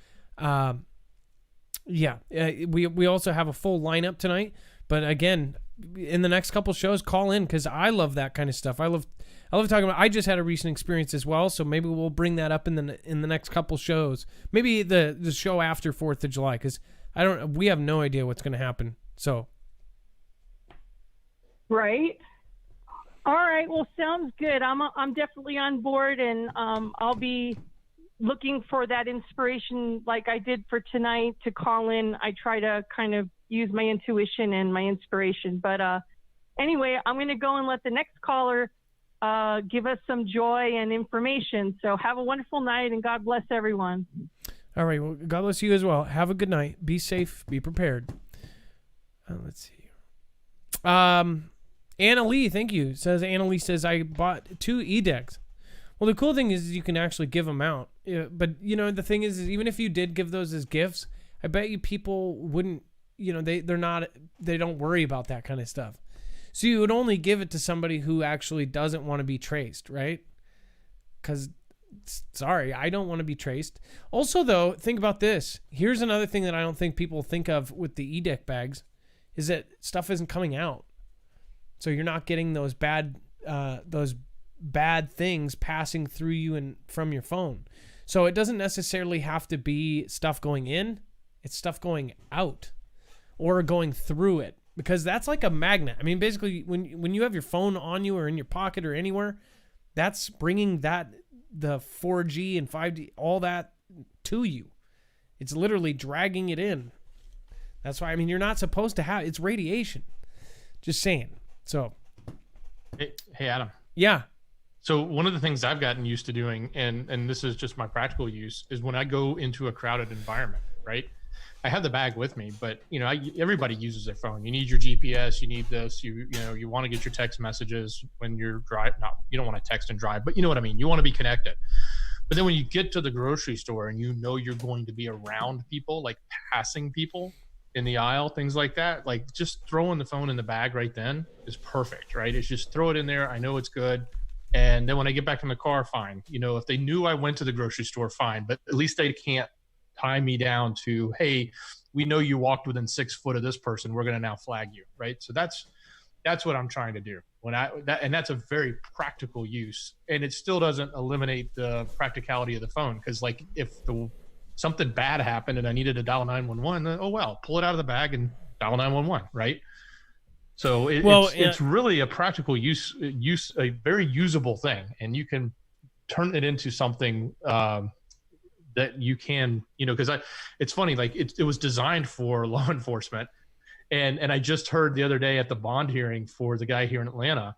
We also have a full lineup tonight. But again, in the next couple shows, call in because I love that kind of stuff. I love talking about. I just had a recent experience as well, so maybe we'll bring that up in the next couple shows. Maybe the show after 4th of July because we have no idea what's going to happen. So. Right. All right. Well, sounds good. I'm definitely on board, and I'll be looking for that inspiration like I did for tonight to call in. I try to kind of use my intuition and my inspiration. But anyway, I'm going to go and let the next caller give us some joy and information. So have a wonderful night, and God bless everyone. All right. Well, God bless you as well. Have a good night. Be safe. Be prepared. Let's see. Anna Lee, thank you. Anna Lee says, I bought 2 E-decks. Well, the cool thing is you can actually give them out. Yeah, but, you know, the thing is even if you did give those as gifts, I bet you people wouldn't, you know, they don't worry about that kind of stuff. So you would only give it to somebody who actually doesn't want to be traced, right? Because, sorry, I don't want to be traced. Also, though, think about this. Here's another thing that I don't think people think of with the E-deck bags is that stuff isn't coming out. So you're not getting those bad things passing through you and from your phone. So it doesn't necessarily have to be stuff going in. It's stuff going out or going through it because that's like a magnet. I mean, basically when you have your phone on you or in your pocket or anywhere, that's bringing the 4G and 5G, all that to you. It's literally dragging it in. That's why, I mean, you're not supposed to have, it's radiation. Just saying. So. Hey, Adam. Yeah. So one of the things I've gotten used to doing, and this is just my practical use, is when I go into a crowded environment, right? I have the bag with me, but you know, everybody uses their phone. You need your GPS, you need this, you want to get your text messages when you're driving. No, you don't want to text and drive, but you know what I mean? You want to be connected. But then when you get to the grocery store and you know you're going to be around people, like passing people in the aisle, things like that, like just throwing the phone in the bag right then is perfect, right? It's just throw it in there. I know it's good. And then when I get back in the car, fine. You know, if they knew I went to the grocery store, fine. But at least they can't tie me down to, hey, we know you walked within 6 foot of this person. We're going to now flag you, right? So that's what I'm trying to do. And that's a very practical use. And it still doesn't eliminate the practicality of the phone because, like, if something bad happened and I needed to dial 911, then, oh well, pull it out of the bag and dial 911, right? So it's really a practical use, a very usable thing, and you can turn it into something that you can, you know, because it's funny, like it was designed for law enforcement, and I just heard the other day at the bond hearing for the guy here in Atlanta,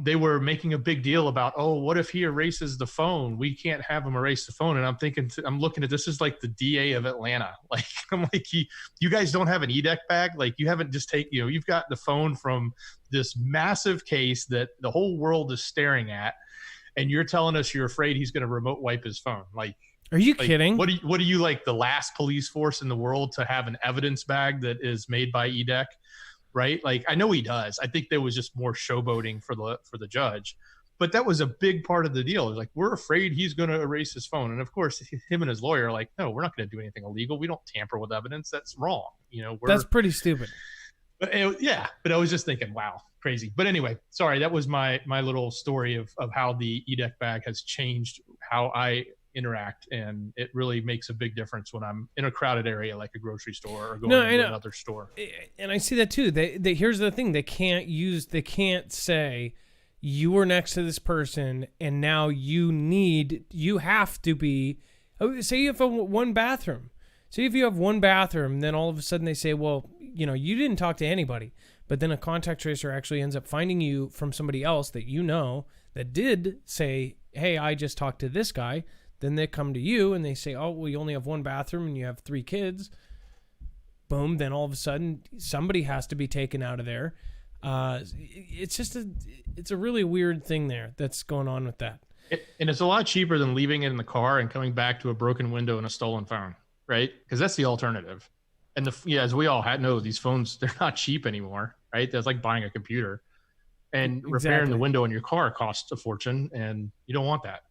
they were making a big deal about, oh, what if he erases the phone? We can't have him erase the phone. And I'm thinking, I'm looking at this as like the DA of Atlanta. Like, I'm like, you guys don't have an E-deck bag? Like, you haven't just you've got the phone from this massive case that the whole world is staring at, and you're telling us you're afraid he's going to remote wipe his phone. Like, are you kidding? What are you like the last police force in the world to have an evidence bag that is made by E-deck? Right? Like, I know he does. I think there was just more showboating for the judge, but that was a big part of the deal. Like, we're afraid he's going to erase his phone. And of course, him and his lawyer are like, no, we're not going to do anything illegal. We don't tamper with evidence. That's wrong. You know, that's pretty stupid. But but I was just thinking, wow, crazy. But anyway, sorry. That was my little story of how the E-deck bag has changed how I interact, and it really makes a big difference when I'm in a crowded area like a grocery store or going to another store. And I see that too. They here's the thing: they can't say you were next to this person and now you have to be. Say you have one bathroom. Say if you have one bathroom, then all of a sudden they say, well, you know, you didn't talk to anybody, but then a contact tracer actually ends up finding you from somebody else that you know that did say, hey, I just talked to this guy. Then they come to you and they say, oh, well, you only have one bathroom and you have 3 kids. boom, then all of a sudden somebody has to be taken out of there. It's just it's a really weird thing there that's going on with that. And it's a lot cheaper than leaving it in the car and coming back to a broken window and a stolen phone, right? Because that's the alternative. And as we all know, these phones, they're not cheap anymore, right? That's like buying a computer. And repairing the window in your car costs a fortune, and you don't want that.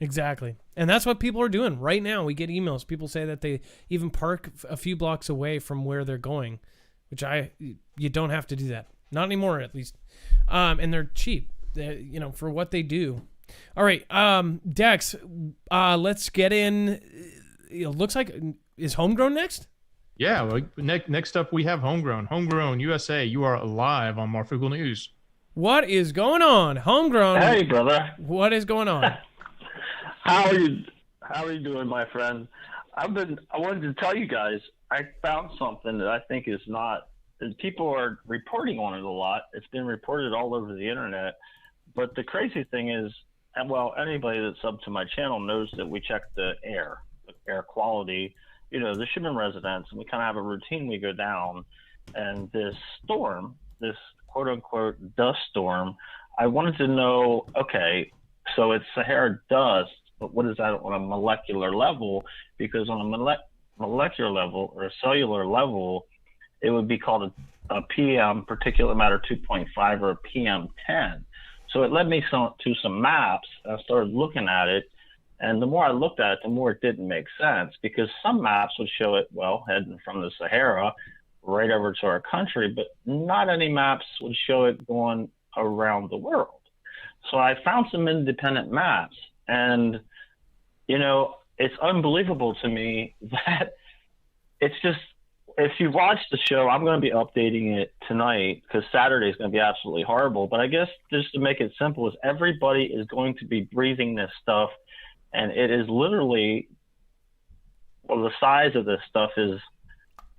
Exactly. And that's what people are doing right now. We get emails. People say that they even park a few blocks away from where they're going, which you don't have to do that. Not anymore, at least. And they're cheap, for what they do. All right, Dex, let's get in. It looks like, is Homegrown next? Yeah, well, next up we have Homegrown USA. You are live on Marfoogle News. What is going on, Homegrown? Hey, brother. What is going on? How are you doing, my friend? I wanted to tell you guys, I found something that I think is not. People are reporting on it a lot. It's been reported all over the internet. But the crazy thing is, and well, anybody that's sub to my channel knows that we check the air quality, the Shipman residence, and we kind of have a routine. We go down, and this storm, this quote unquote dust storm, I wanted to know, okay, so it's Sahara dust, but what is that on a molecular level? Because on a molecular level or a cellular level, it would be called a PM, particulate matter 2.5, or a PM10. So it led me to some maps, and I started looking at it. And the more I looked at it, the more it didn't make sense, because some maps would show it, heading from the Sahara right over to our country, but not any maps would show it going around the world. So I found some independent maps, and, it's unbelievable to me that it's just, if you watch the show, I'm going to be updating it tonight because Saturday is going to be absolutely horrible. But I guess just to make it simple, is everybody is going to be breathing this stuff, and it is literally, the size of this stuff is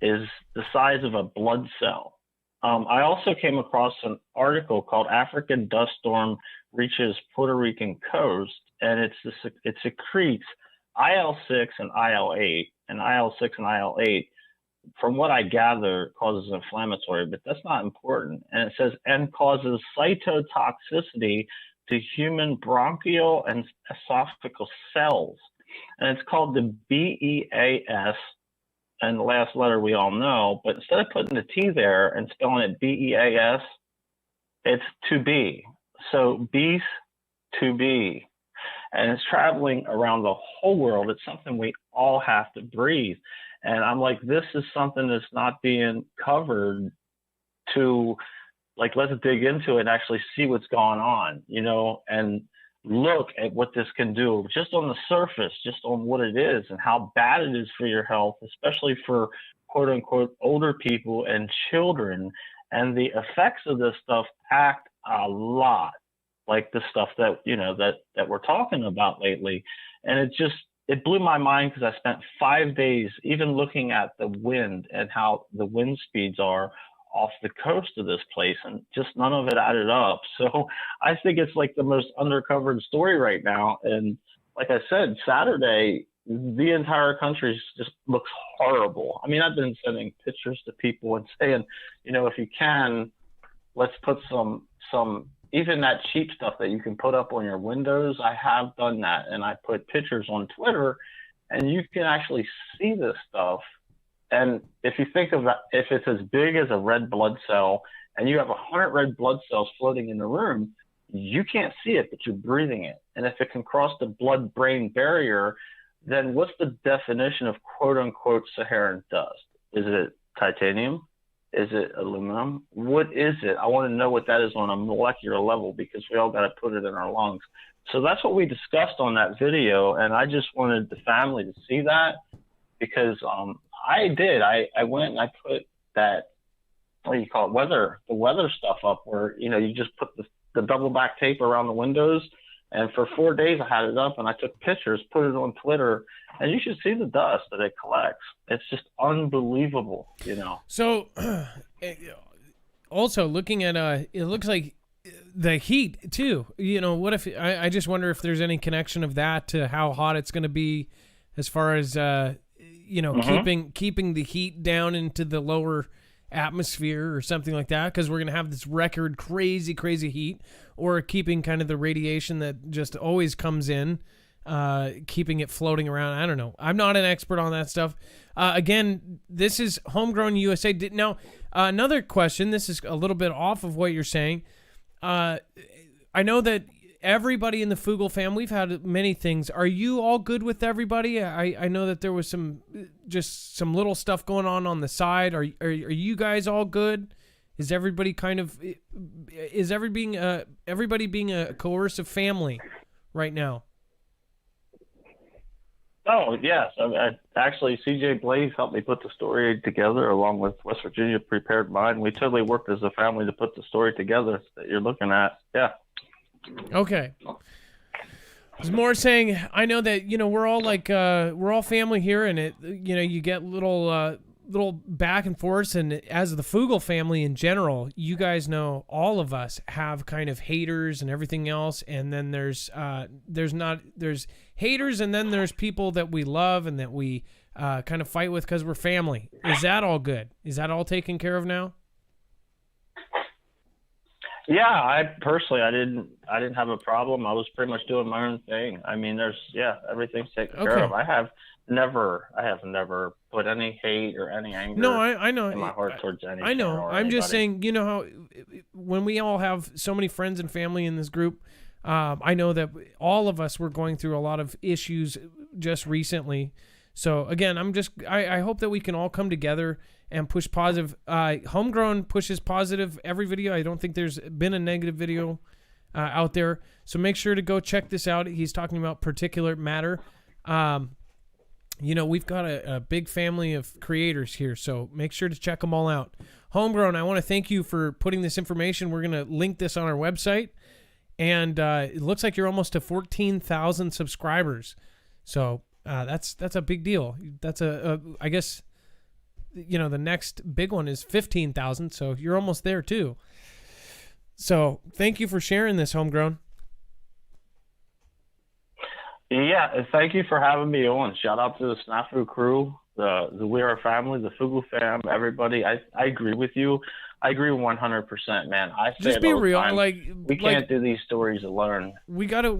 the size of a blood cell. I also came across an article called "African Dust Storm Reaches Puerto Rican Coast," and it secretes IL-6 and IL-8, and IL-6 and IL-8, from what I gather, causes inflammatory, but that's not important. And it says, and causes cytotoxicity to human bronchial and esophageal cells. And it's called the BEAS, and the last letter we all know, but instead of putting the T there and spelling it BEAS, it's to be. So beast to be. And it's traveling around the whole world. It's something we all have to breathe. And I'm like, this is something that's not being covered to, let's dig into it and actually see what's going on, and look at what this can do just on the surface, just on what it is and how bad it is for your health, especially for quote unquote older people and children. And the effects of this stuff act a lot like the stuff that, that we're talking about lately. And it blew my mind because I spent 5 days even looking at the wind and how the wind speeds are off the coast of this place, and just none of it added up. So I think it's like the most undercovered story right now. And like I said, Saturday, the entire country just looks horrible. I mean, I've been sending pictures to people and saying, if you can, let's put some even that cheap stuff that you can put up on your windows. I have done that, and I put pictures on Twitter, and you can actually see this stuff. And if you think of that, if it's as big as a red blood cell and you have 100 red blood cells floating in the room, you can't see it, but you're breathing it. And if it can cross the blood-brain barrier, then what's the definition of quote-unquote Saharan dust? Is it titanium? Is it aluminum? What is it? I want to know what that is on a molecular level, because we all got to put it in our lungs. So that's what we discussed on that video, and I just wanted the family to see that, because I did. I went and I put that, what do you call it, the weather stuff up where, you just put the double back tape around the windows. And for 4 days I had it up, and I took pictures, put it on Twitter, and you should see the dust that it collects. It's just unbelievable, So also looking at, it looks like the heat too, what if, I just wonder if there's any connection of that to how hot it's going to be as far as, keeping the heat down into the lower atmosphere or something like that, because we're going to have this record crazy heat, or keeping kind of the radiation that just always comes in, keeping it floating around. I don't know. I'm not an expert on that stuff. Again, this is Homegrown USA. Now, another question, this is a little bit off of what you're saying. I know that everybody in the Foogle family, we've had many things. Are you all good with everybody? I know that there was some little stuff going on the side. Are you guys all good? Is everybody everybody being a coercive family right now? Oh, yes. Actually, CJ Blaze helped me put the story together along with West Virginia Prepared Mind. We totally worked as a family to put the story together that you're looking at. Yeah. Okay. It's more saying, I know that, we're all family here, and you get little back and forth, and as the Foogle family in general, you guys know all of us have kind of haters and everything else, and then there's haters, and then there's people that we love and that we kind of fight with because we're family. Is that all good? Is that all taken care of now? Yeah, I didn't have a problem. I was pretty much doing my own thing. I mean, everything's taken care of. I have never put any hate or any anger. No, I know in my heart towards anything. I know. I'm anybody. Just saying, how when we all have so many friends and family in this group, I know that all of us were going through a lot of issues just recently. So again, I hope that we can all come together and push positive. Homegrown pushes positive every video. I don't think there's been a negative video out there. So make sure to go check this out. He's talking about particulate matter. We've got a big family of creators here, so make sure to check them all out. Homegrown, I want to thank you for putting this information. We're going to link this on our website. And it looks like you're almost to 14,000 subscribers. So that's a big deal. That's I guess, the next big one is 15,000. So you're almost there too. So thank you for sharing this, Homegrown. Yeah, thank you for having me on. Shout out to the Snafu crew, the We Are Family, the Foogle fam, everybody. I agree with you. I agree 100%, man. I say just be real. Time. We can't do these stories alone. We gotta.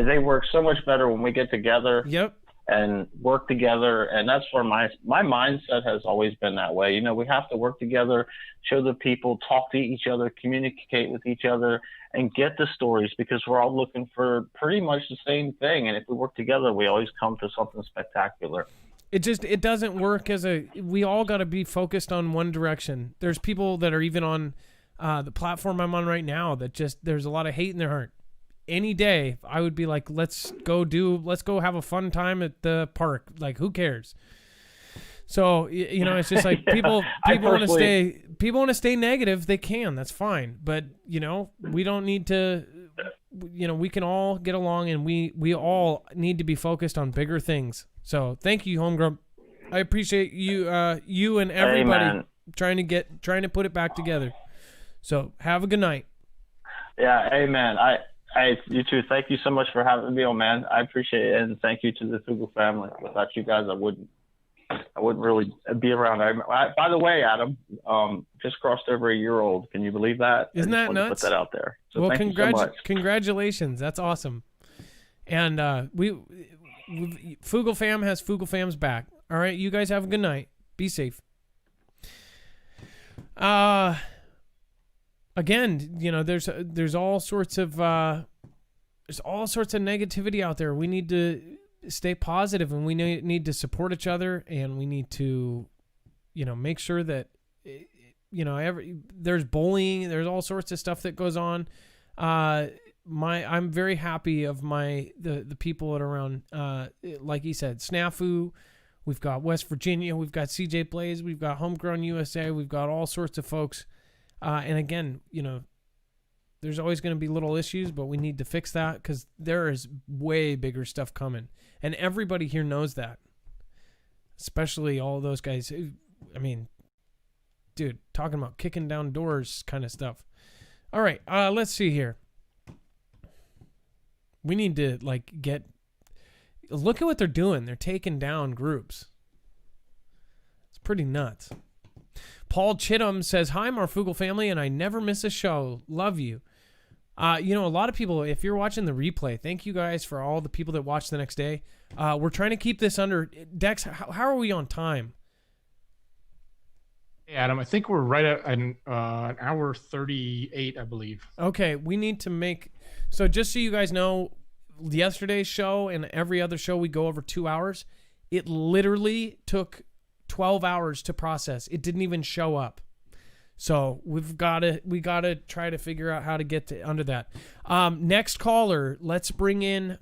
They work so much better when we get together. Yep. And work together, and that's where my mindset has always been that way. We have to work together, show the people, talk to each other, communicate with each other, and get the stories, because we're all looking for pretty much the same thing. And if we work together, we always come to something spectacular. It doesn't work we all got to be focused on one direction. There's people that are even on the platform I'm on right now that there's a lot of hate in their heart. Any day I would be like, let's go have a fun time at the park. Like, who cares? So, it's just like people want to stay negative. They can, that's fine. But, we don't need to, we can all get along, and we all need to be focused on bigger things. So thank you, Homegrown. I appreciate you and everybody trying to put it back together. So have a good night. Yeah. Amen. You too. Thank you so much for having me on, man. I appreciate it, and thank you to the Foogle family. Without you guys, I wouldn't really be around. By the way, Adam, just crossed over a year old. Can you believe that? Isn't that nuts? Put that out there. So well, thank you so much. Congratulations. That's awesome. And Foogle fam has Foogle fam's back. All right, you guys have a good night. Be safe. Again, there's all sorts of negativity out there. We need to stay positive, and we need to support each other, and we need to, make sure that, there's bullying, there's all sorts of stuff that goes on. I'm very happy of the people that are around, like he said, Snafu. We've got West Virginia. We've got CJ Blaze. We've got Homegrown USA. We've got all sorts of folks. And again, there's always going to be little issues, but we need to fix that, because there is way bigger stuff coming. And everybody here knows that, especially all those guys. I mean, dude, talking about kicking down doors kind of stuff. All right, let's see here. We need to look at what they're doing. They're taking down groups. pretty nuts. Paul Chittum says, "Hi, Marfoogle family, and I never miss a show. Love you." A lot of people, if you're watching the replay, thank you guys for all the people that watch the next day. We're trying to keep this under. Dex, how are we on time? Hey, Adam, I think we're right at an hour 38, I believe. Okay, we need to make... So just so you guys know, yesterday's show and every other show, we go over 2 hours. It literally took 12 hours to process. It didn't even show up. So we gotta try to figure out how to get to under that. Next caller, let's bring in...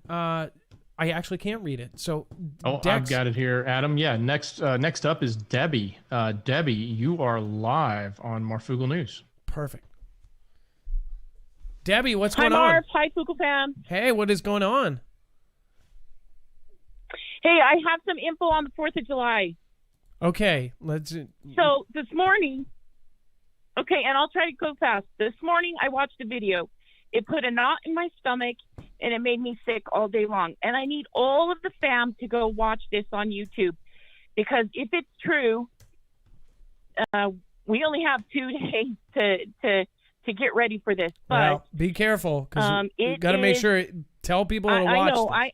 I actually can't read it. So, Dex, I've got it here, Adam. Yeah, next up is Debbie. Debbie, you are live on Marfoogle News. Perfect. Debbie, what's Hi, going Marv. on? Hi, Foogle fam. Hey, what is going on? Hey, I have some info on the 4th of July. Okay, let's... So this morning, okay, and I'll try to go fast. This morning, I watched a video. It put a knot in my stomach, and it made me sick all day long. And I need all of the fam to go watch this on YouTube, because if it's true, we only have 2 days to get ready for this. But well, be careful, because you got to make sure... Tell people to watch I know. this.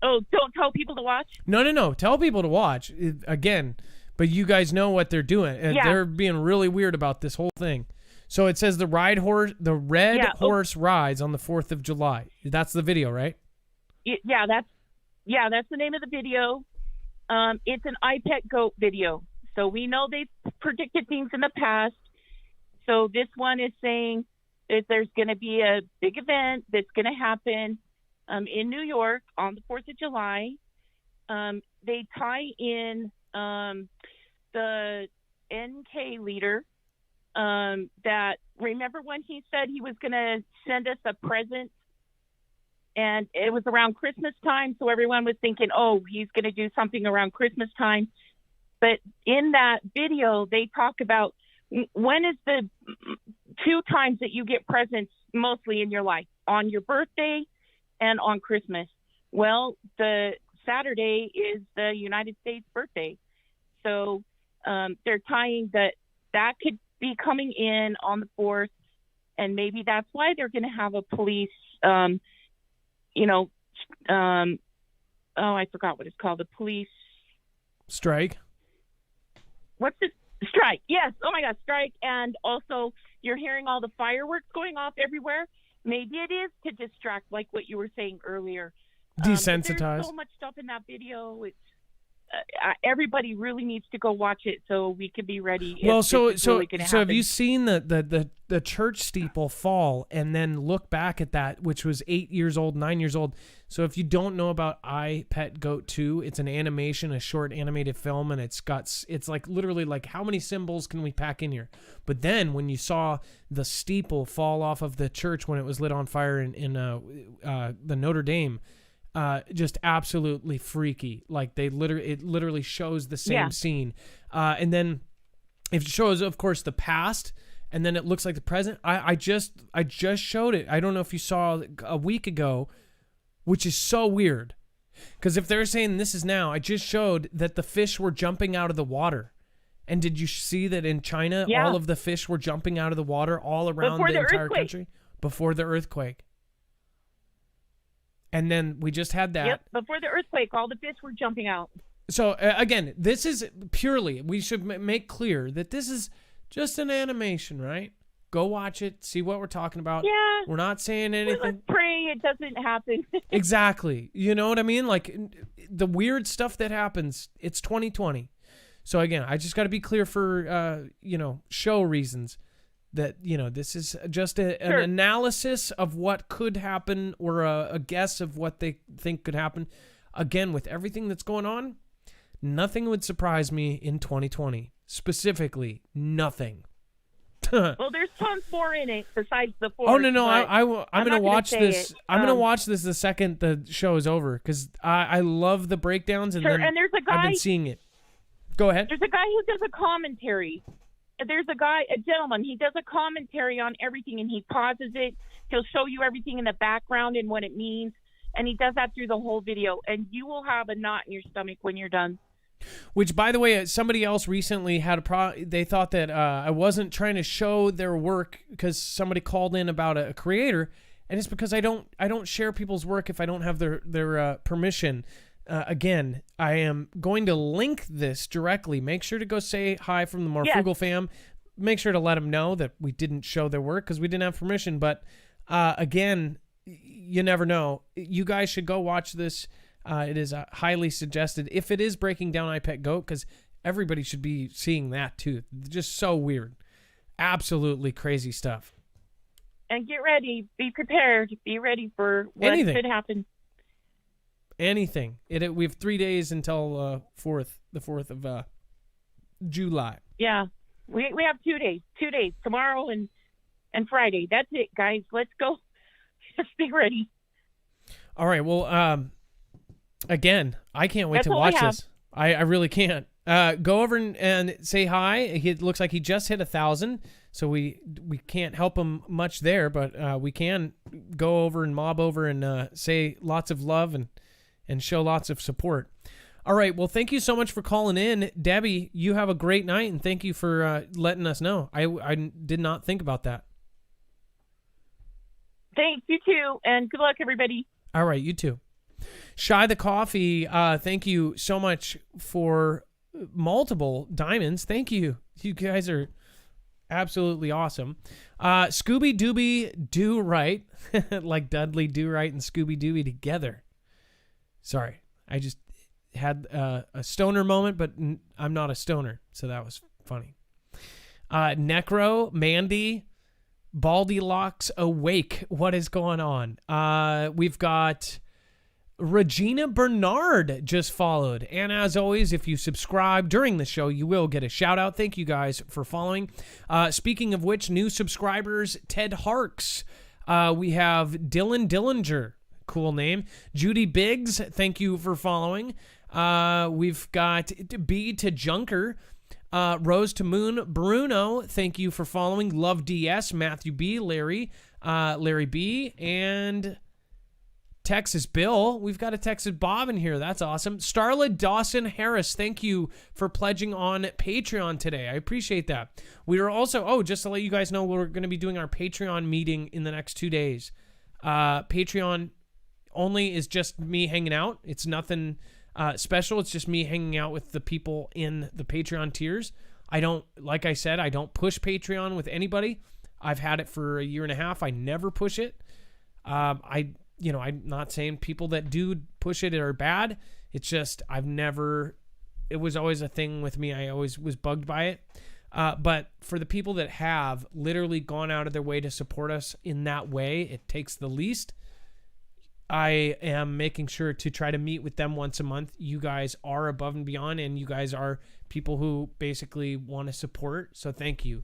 Oh, don't tell people to watch? No. Tell people to watch. Again, but you guys know what they're doing. Yeah. They're being really weird about this whole thing. So it says the red horse rides on the 4th of July. That's the video, right? Yeah, that's the name of the video. It's an iPet goat video. So we know they've predicted things in the past. So this one is saying that there's going to be a big event that's going to happen in New York on the 4th of July. They tie in the NK leader. That remember when he said he was going to send us a present, and it was around Christmas time, so everyone was thinking, oh, he's going to do something around Christmas time. But in that video, they talk about when is the 2 times that you get presents mostly in your life, on your birthday and on Christmas. Well, the Saturday is the United States birthday, so they're tying that could be coming in on the 4th, and maybe that's why they're going to have a police, I forgot what it's called, the police strike. What's this? Strike. Yes. Oh my God, strike. And also, you're hearing all the fireworks going off everywhere. Maybe it is to distract, like what you were saying earlier. Desensitize. There's so much stuff in that video. It's everybody really needs to go watch it so we can be ready. Well, so have you seen the church steeple fall and then look back at that, which was 8 years old, 9 years old? So if you don't know about I Pet Goat 2, it's an animation, a short animated film, and it's like literally like how many symbols can we pack in here? But then when you saw the steeple fall off of the church when it was lit on fire in the Notre Dame. Just absolutely freaky. Like it literally shows the same scene. And then it shows, of course, the past, and then it looks like the present. I just showed it. I don't know if you saw a week ago, which is so weird. Because if they're saying this is now, I just showed that the fish were jumping out of the water. And did you see that in China, all of the fish were jumping out of the water all around the entire country before the earthquake? And then we just had that. Yep, before the earthquake, all the fish were jumping out. So, again, this is purely, we should make clear that this is just an animation, right? Go watch it, see what we're talking about. Yeah. We're not saying anything. Let's pray it doesn't happen. Exactly. You know what I mean? Like, the weird stuff that happens, it's 2020. So, again, I just got to be clear for, show reasons. That, this is just an analysis of what could happen or a guess of what they think could happen. Again, with everything that's going on, nothing would surprise me in 2020. Specifically, nothing. Well, there's tons more in it besides the 4. Oh, no. I'm going to watch this. I'm going to watch this the second the show is over because I love the breakdowns. And then and there's a guy, I've been seeing it. Go ahead. There's a guy who does a commentary. There's a gentleman, he does a commentary on everything, and he pauses it. He'll show you everything in the background and what it means. And he does that through the whole video. And you will have a knot in your stomach when you're done. Which, by the way, somebody else recently had they thought that I wasn't trying to show their work because somebody called in about a creator, and it's because I don't share people's work if I don't have their permission. Again, I am going to link this directly. Make sure to go say hi from the Marfoogle fam. Make sure to let them know that we didn't show their work because we didn't have permission. But again, you never know. You guys should go watch this. It is highly suggested if it is breaking down iPet Goat, because everybody should be seeing that too. Just so weird. Absolutely crazy stuff. And get ready. Be prepared. Be ready for what could happen. Anything. We have 3 days until the 4th of July. Yeah. We have 2 days. 2 days. Tomorrow and Friday. That's it, guys. Let's go. Just be ready. All right. Well, again, I can't wait to watch this. I really can't. Go over and say hi. It looks like he just hit 1,000, so we can't help him much there, but we can go over and mob over and say lots of love and show lots of support. All right. Well, thank you so much for calling in. Debbie, you have a great night, and thank you for letting us know. I did not think about that. Thanks, you too, and good luck, everybody. All right, you too. Shy the Coffee, thank you so much for multiple diamonds. Thank you. You guys are absolutely awesome. Scooby Dooby Do Right, like Dudley Do Right and Scooby Dooby together. Sorry, I just had a stoner moment, but I'm not a stoner, so that was funny. Necro, Mandy, Baldy Locks Awake. What is going on? We've got Regina Bernard just followed. And as always, if you subscribe during the show, you will get a shout out. Thank you guys for following. Speaking of which, new subscribers, Ted Harks. We have Dylan Dillinger. Cool name. Judy Biggs, thank you for following. We've got B to Junker. Rose to Moon. Bruno, thank you for following. Love DS. Matthew B. Larry B. And Texas Bill. We've got a Texas Bob in here. That's awesome. Starla Dawson Harris, thank you for pledging on Patreon today. I appreciate that. We are also, just to let you guys know, we're going to be doing our Patreon meeting in the next 2 days. Patreon only is just me hanging out. It's nothing special. It's just me hanging out with the people in the Patreon tiers. Like I said, I don't push Patreon with anybody. I've had it for 1.5 years. I never push it. I'm not saying people that do push it are bad. It's just it was always a thing with me. I always was bugged by it. But for the people that have literally gone out of their way to support us in that way, it takes the least. I am making sure to try to meet with them once a month. You guys are above and beyond, and you guys are people who basically want to support. So thank you.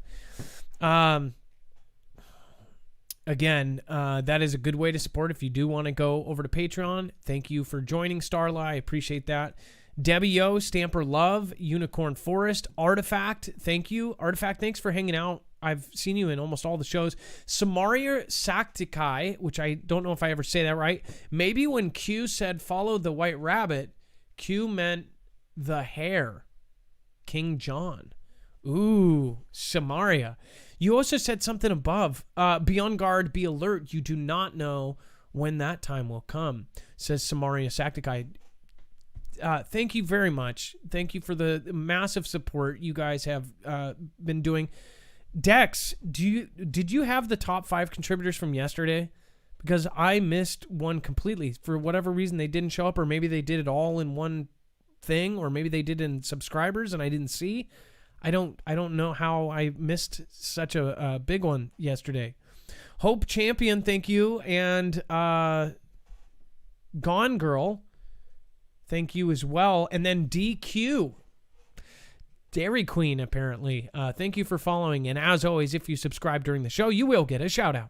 Again, that is a good way to support. If you do want to go over to Patreon, thank you for joining, Starla. I appreciate that. Debbie O, Stamper Love, Unicorn Forest, Artifact, thank you. Artifact, thanks for hanging out. I've seen you in almost all the shows. Samaria Saktikai, which I don't know if I ever say that right. Maybe when Q said follow the white rabbit, Q meant the hare. King John. Ooh, Samaria. You also said something above. Be on guard, be alert. You do not know when that time will come, says Samaria Saktikai. Thank you very much. Thank you for the massive support you guys have been doing. Dex, did you have the top 5 contributors from yesterday? Because I missed one completely. For whatever reason, they didn't show up, or maybe they did it all in one thing, or maybe they did in subscribers and I didn't see. I don't know how I missed such a big one yesterday. Hope Champion, thank you. And Gone Girl, thank you as well. And then DQ, Dairy Queen, apparently. Thank you for following. And as always, if you subscribe during the show, you will get a shout out.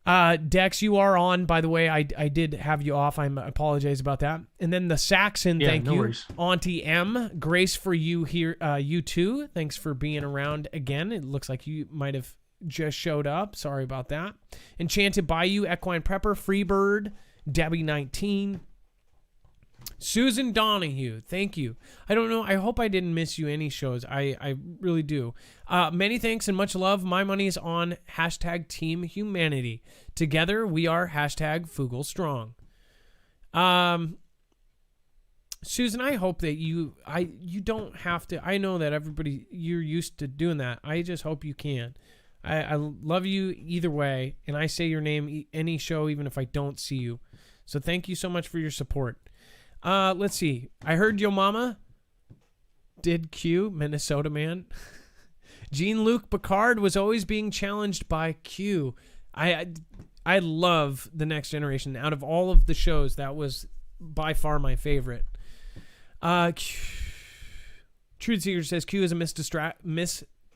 Dex, you are on, by the way. I did have you off. I apologize about that. And then the Saxon, thank you. Worries. Auntie M, grace for you here. You too. Thanks for being around again. It looks like you might have just showed up. Sorry about that. Enchanted Bayou, Equine Prepper, Freebird, Debbie19. Susan Donahue, thank you. I don't know. I hope I didn't miss you any shows. I really do. Many thanks and much love. My money is on hashtag Team Humanity. Together, we are hashtag Foogle Strong. Susan, I hope that you don't have to. I know that everybody, you're used to doing that. I just hope you can. I love you either way, and I say your name any show, even if I don't see you. So thank you so much for your support. Let's see. I heard Yo Mama did Q, Minnesota man. Jean-Luc Picard was always being challenged by Q. I love The Next Generation. Out of all of the shows, that was by far my favorite. Truth Seeker says Q is a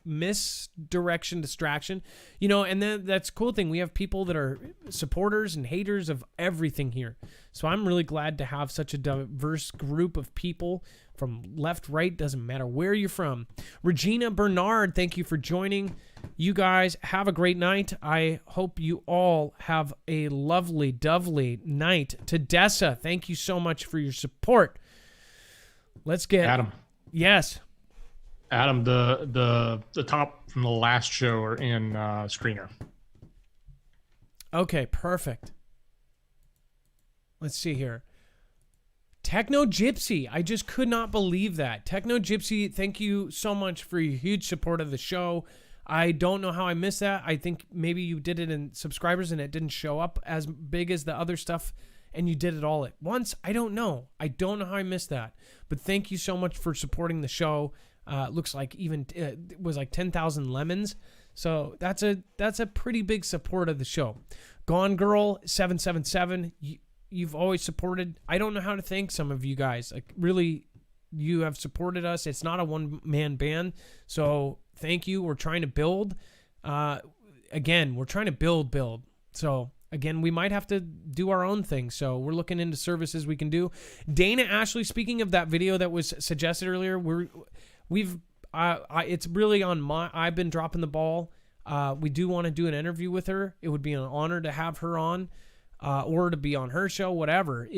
misdirection distraction. You know, and then that's the cool thing. We have people that are supporters and haters of everything here. So I'm really glad to have such a diverse group of people from left, right, doesn't matter where you're from. Regina Bernard, thank you for joining. You guys have a great night. I hope you all have a lovely, dovely night. Tedessa, thank you so much for your support. Let's get Adam. Yes. Adam, the top from the last show are in screener. Okay, perfect. Let's see here. Techno Gypsy. I just could not believe that. Techno Gypsy, thank you so much for your huge support of the show. I don't know how I missed that. I think maybe you did it in subscribers and it didn't show up as big as the other stuff and you did it all at once. I don't know. I don't know how I missed that. But thank you so much for supporting the show. Looks like even it was like 10,000 lemons. So that's a pretty big support of the show. Gone Girl 777. You've always supported. I don't know how to thank some of you guys. Like really, you have supported us. It's not a one-man band. So thank you. We're trying to build. Again, we're trying to build. So again, we might have to do our own thing. So we're looking into services we can do. Dana Ashley, speaking of that video that was suggested earlier, it's really on I've been dropping the ball. We do want to do an interview with her. It would be an honor to have her on, or to be on her show, whatever.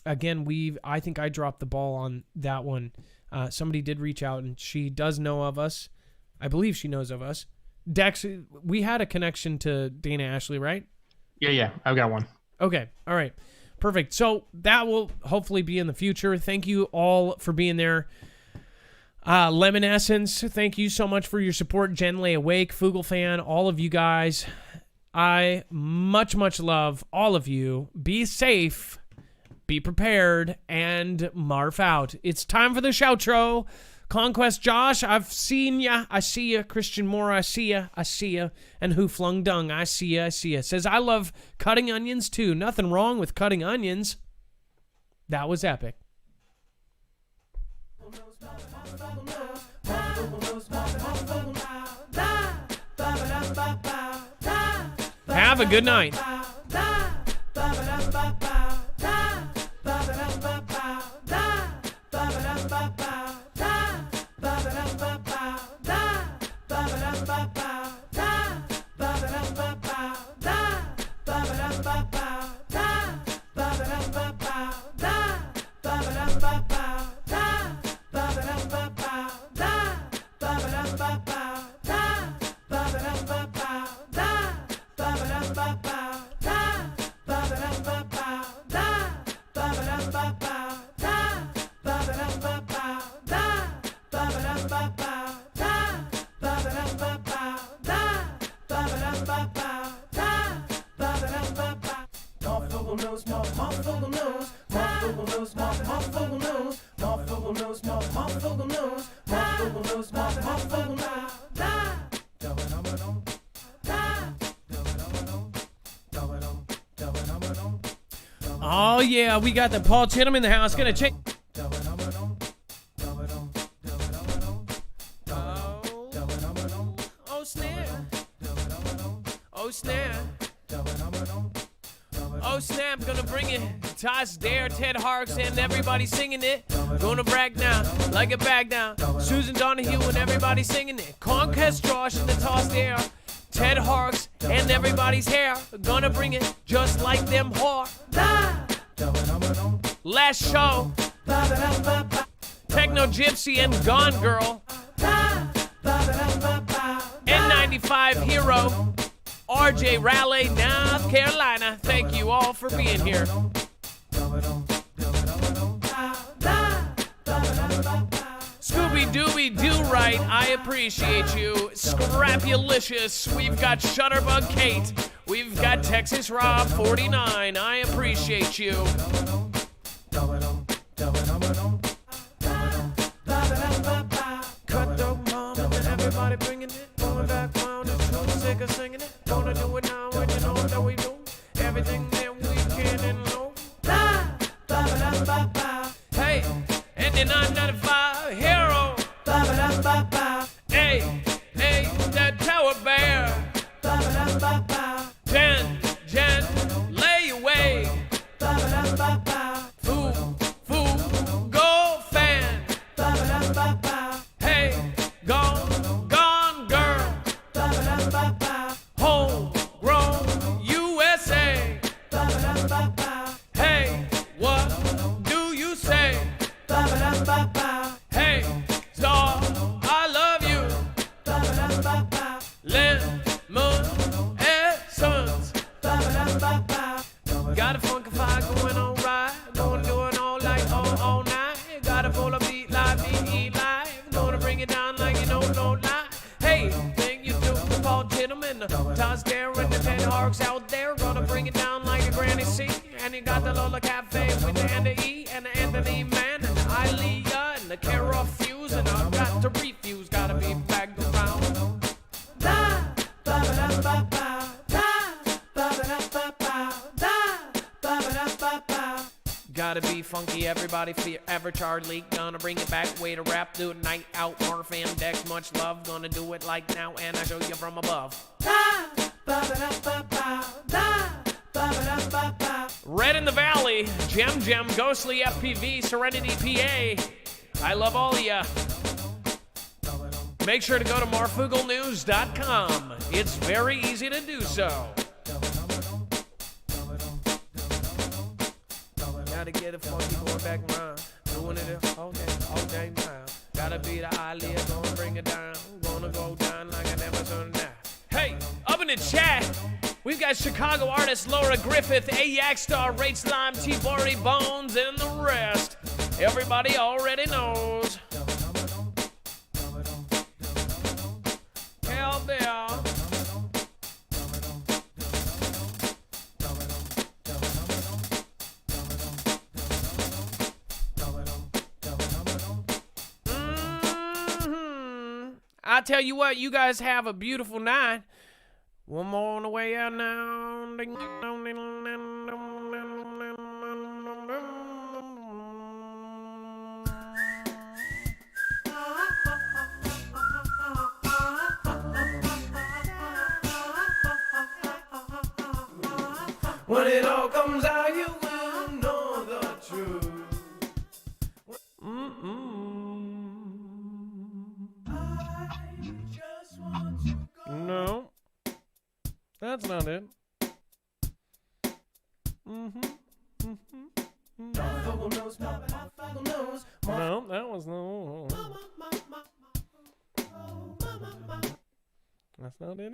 Again, I think I dropped the ball on that one. Somebody did reach out and she does know of us. I believe she knows of us. Dex, we had a connection to Dana Ashley, right? Yeah, I've got one. Okay, all right, perfect. So that will hopefully be in the future. Thank you all for being there. Lemon Essence, thank you so much for your support. Jen Lay Awake, Foogle fan, all of you guys. I much love all of you. Be safe, be prepared, and Marf out. It's time for the shoutro. Conquest Josh, I've seen ya. I see ya. Christian Moore, I see ya. And Who Flung Dung, I see ya. Says, I love cutting onions too. Nothing wrong with cutting onions. That was epic. Have a good night. Oh yeah, we got the Paul Chittum in the house. Gonna check. Oh snap! Oh snap! Oh snap! Gonna bring it. Toss Dare, Ted Harks, and everybody singing it. Gonna brag now, like a bag down. Susan Donahue and everybody singing it. Conquest Josh and the Toss Dare. Ted Harks and everybody's hair. Gonna bring it just like them whore. Last show. Techno Gypsy and Gone Girl. N95 Hero. RJ Raleigh, North Carolina. Thank you all for being here. Scooby-Dooby Do Right, I appreciate you. Scrapulicious, we've got Shutterbug Kate. We've got Texas Rob 49, I appreciate you. Cut the mom and everybody bringing it. Going back round and so sick of singing it. Gonna do it now and you know that we do. Everything that we can and know. Hey, and then I'm 95 hero. Hey, hey, that tower bear. Jen, lay away. Foogle fan. Hey, gone girl. Homegrown USA. Hey, what do you say? Hey, star, I love you. Lemon essence. Got a funkify going on right. Gonna do it all like all night. Got a full of beat live, beat live. Gonna bring it down like you know, no lie. Hey, think you do the Paul Gentleman, the Toss Dare and the Ted Harks out there. Gonna bring it down like a Granny C. And you got the Lola Cafe with the N, the E, and the Anthony Man, and the Ilea, and the Kara Fuse, and I got to refuse, gotta be back around. Gotta be funky, everybody forever Charlie. Gonna bring it back, way to rap, do it night out. Marfoogle Network, much love. Gonna do it like now, and I show you from above. Red in the Valley, Gem, Ghostly FPV, Serenity PA. I love all of ya. Make sure to go to marfooglenews.com. It's very easy to do so. Gotta get a funky going back around. Doing it all day now. Gotta be the idea, gonna bring it down. Gonna go down like I never turned down. Hey, up in the chat, we've got Chicago artist Laura Griffith, AX Star, Rate Slime, T-Bari Bones, and the rest. Everybody already knows. Hell yeah. I tell you what, you guys have a beautiful night. One more on the way out now. When it all comes out, you will know the truth. No, that's not it. No, that was no. That's not it.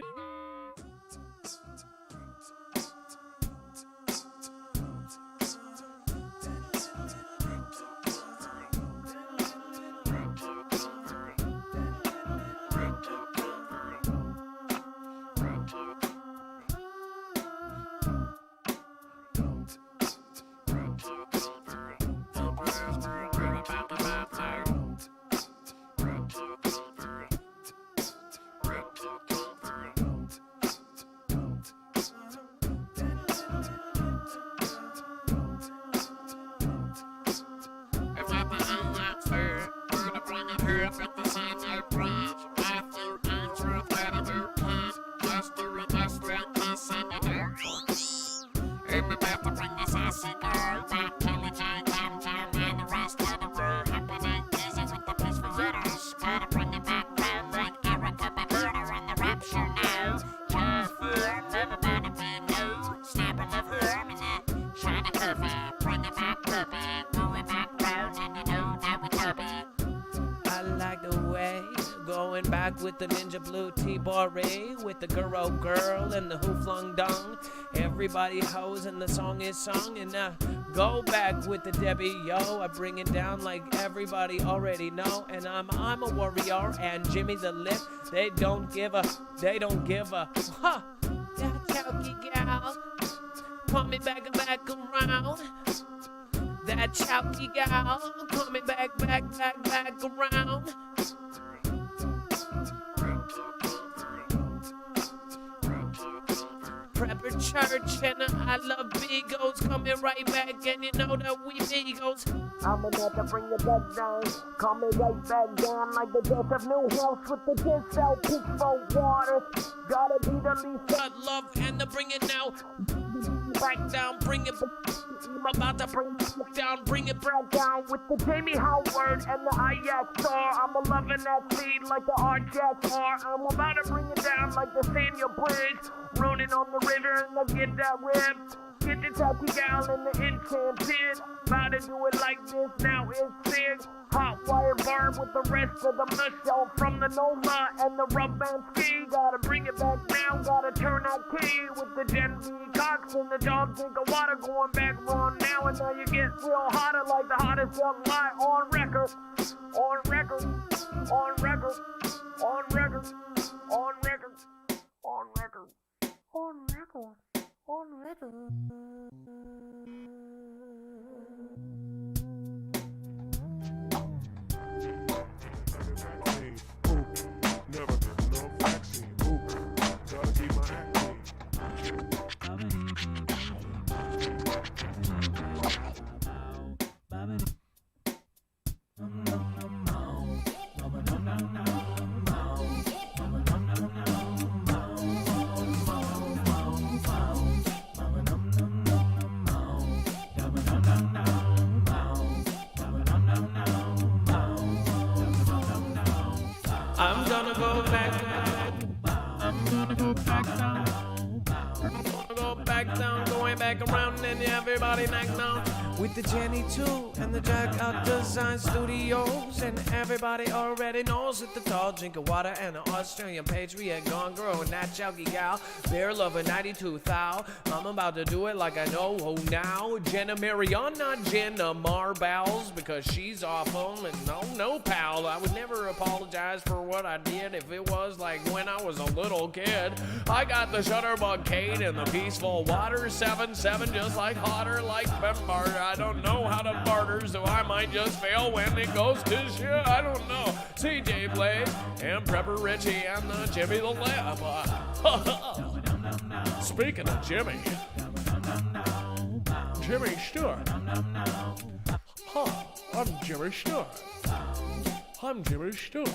back with the ninja blue T-Bore, with the girl and the who flung dung. Everybody hoes and the song is sung. And go back with the Debbie, yo. I bring it down like everybody already know. And I'm a warrior, and Jimmy the Lip. They don't give a, huh. That chowky gal, pull me back around. That chowky gal, pull me back around. Prepper Church, and I love Beagles, coming right back, and you know that we Beagles. I'm gonna have to bring it back down, coming right back down like the death of New House with the kids out, pitchfork water. Gotta be the least. Got love and to bring it now. Back down, bring it. I'm about to bring it down, bring it back down with the Jamie Howard and the IXR. I'm a loving that feed like the RJs are. I'm about to bring it down like the Samuel Briggs, rolling on the river and I get that rib. Get the tacky gal in the enchanted. About to do it like this, now it's big. Hot wire barb with the rest of the muscle from the Noma and the rub band ski. Gotta bring it back now, gotta turn that key with the Gen V Cox and the dog drink of water going back on now. And now you get real hotter like the hottest young lie on record. On record, on record, on record, on record, on record, on record. On record. Never get no vaccine. Gotta keep my act clean. I'm gonna go back. I'm gonna go back down. I'm gonna go back down, going back around, and everybody back down. With the Jenny 2 and the Jack Out Design Studios. And everybody already knows that the tall drink of water and the Australian patriot gone girl and that chowky gal. Bear lover 92 thou. I'm about to do it like I know who now. Jenna Mariana, Jenna Marbles, because she's awful and no pal. I would never apologize for what I did if it was like when I was a little kid. I got the Shutterbug Kate and the Peaceful Water 7-7, just like hotter like Bembar. I don't know how to barter, so I might just fail when it goes to shit. I don't know. CJ Blade and Prepper Richie and the Jimmy the Lab. Speaking of Jimmy, Jimmy Stewart. I'm Jimmy Stewart. I'm Jimmy Stewart.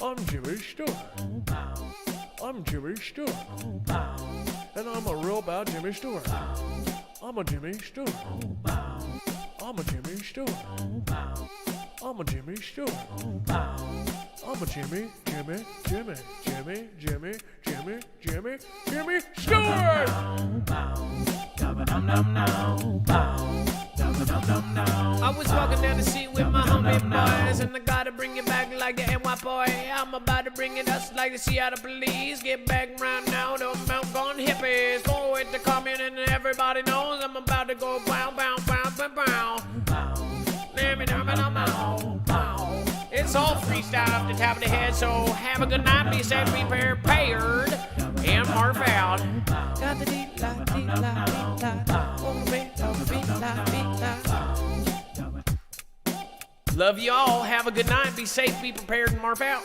I'm Jimmy Stewart. I'm Jimmy Stewart. And I'm a real bad Jimmy Stewart. I'm a Jimmy Stewart. I'm a Jimmy Stewart. I'm a Jimmy Stewart. I'm a Jimmy Stewart. I was walking down the street with my homie boys, and I gotta bring it back like the NY boy. I'm about to bring it us like the Seattle police. Get back round now, the Mount Gone hippies. Go with the comment and everybody knows I'm about to go bow, bow, bow, bow, bow. It's all freestyle off the top of the head, so have a good night, be safe, be prepared, and mark out. Got the deep la, deep la, deep la, on the beat la. Love you all, have a good night, be safe, be prepared, and mark out.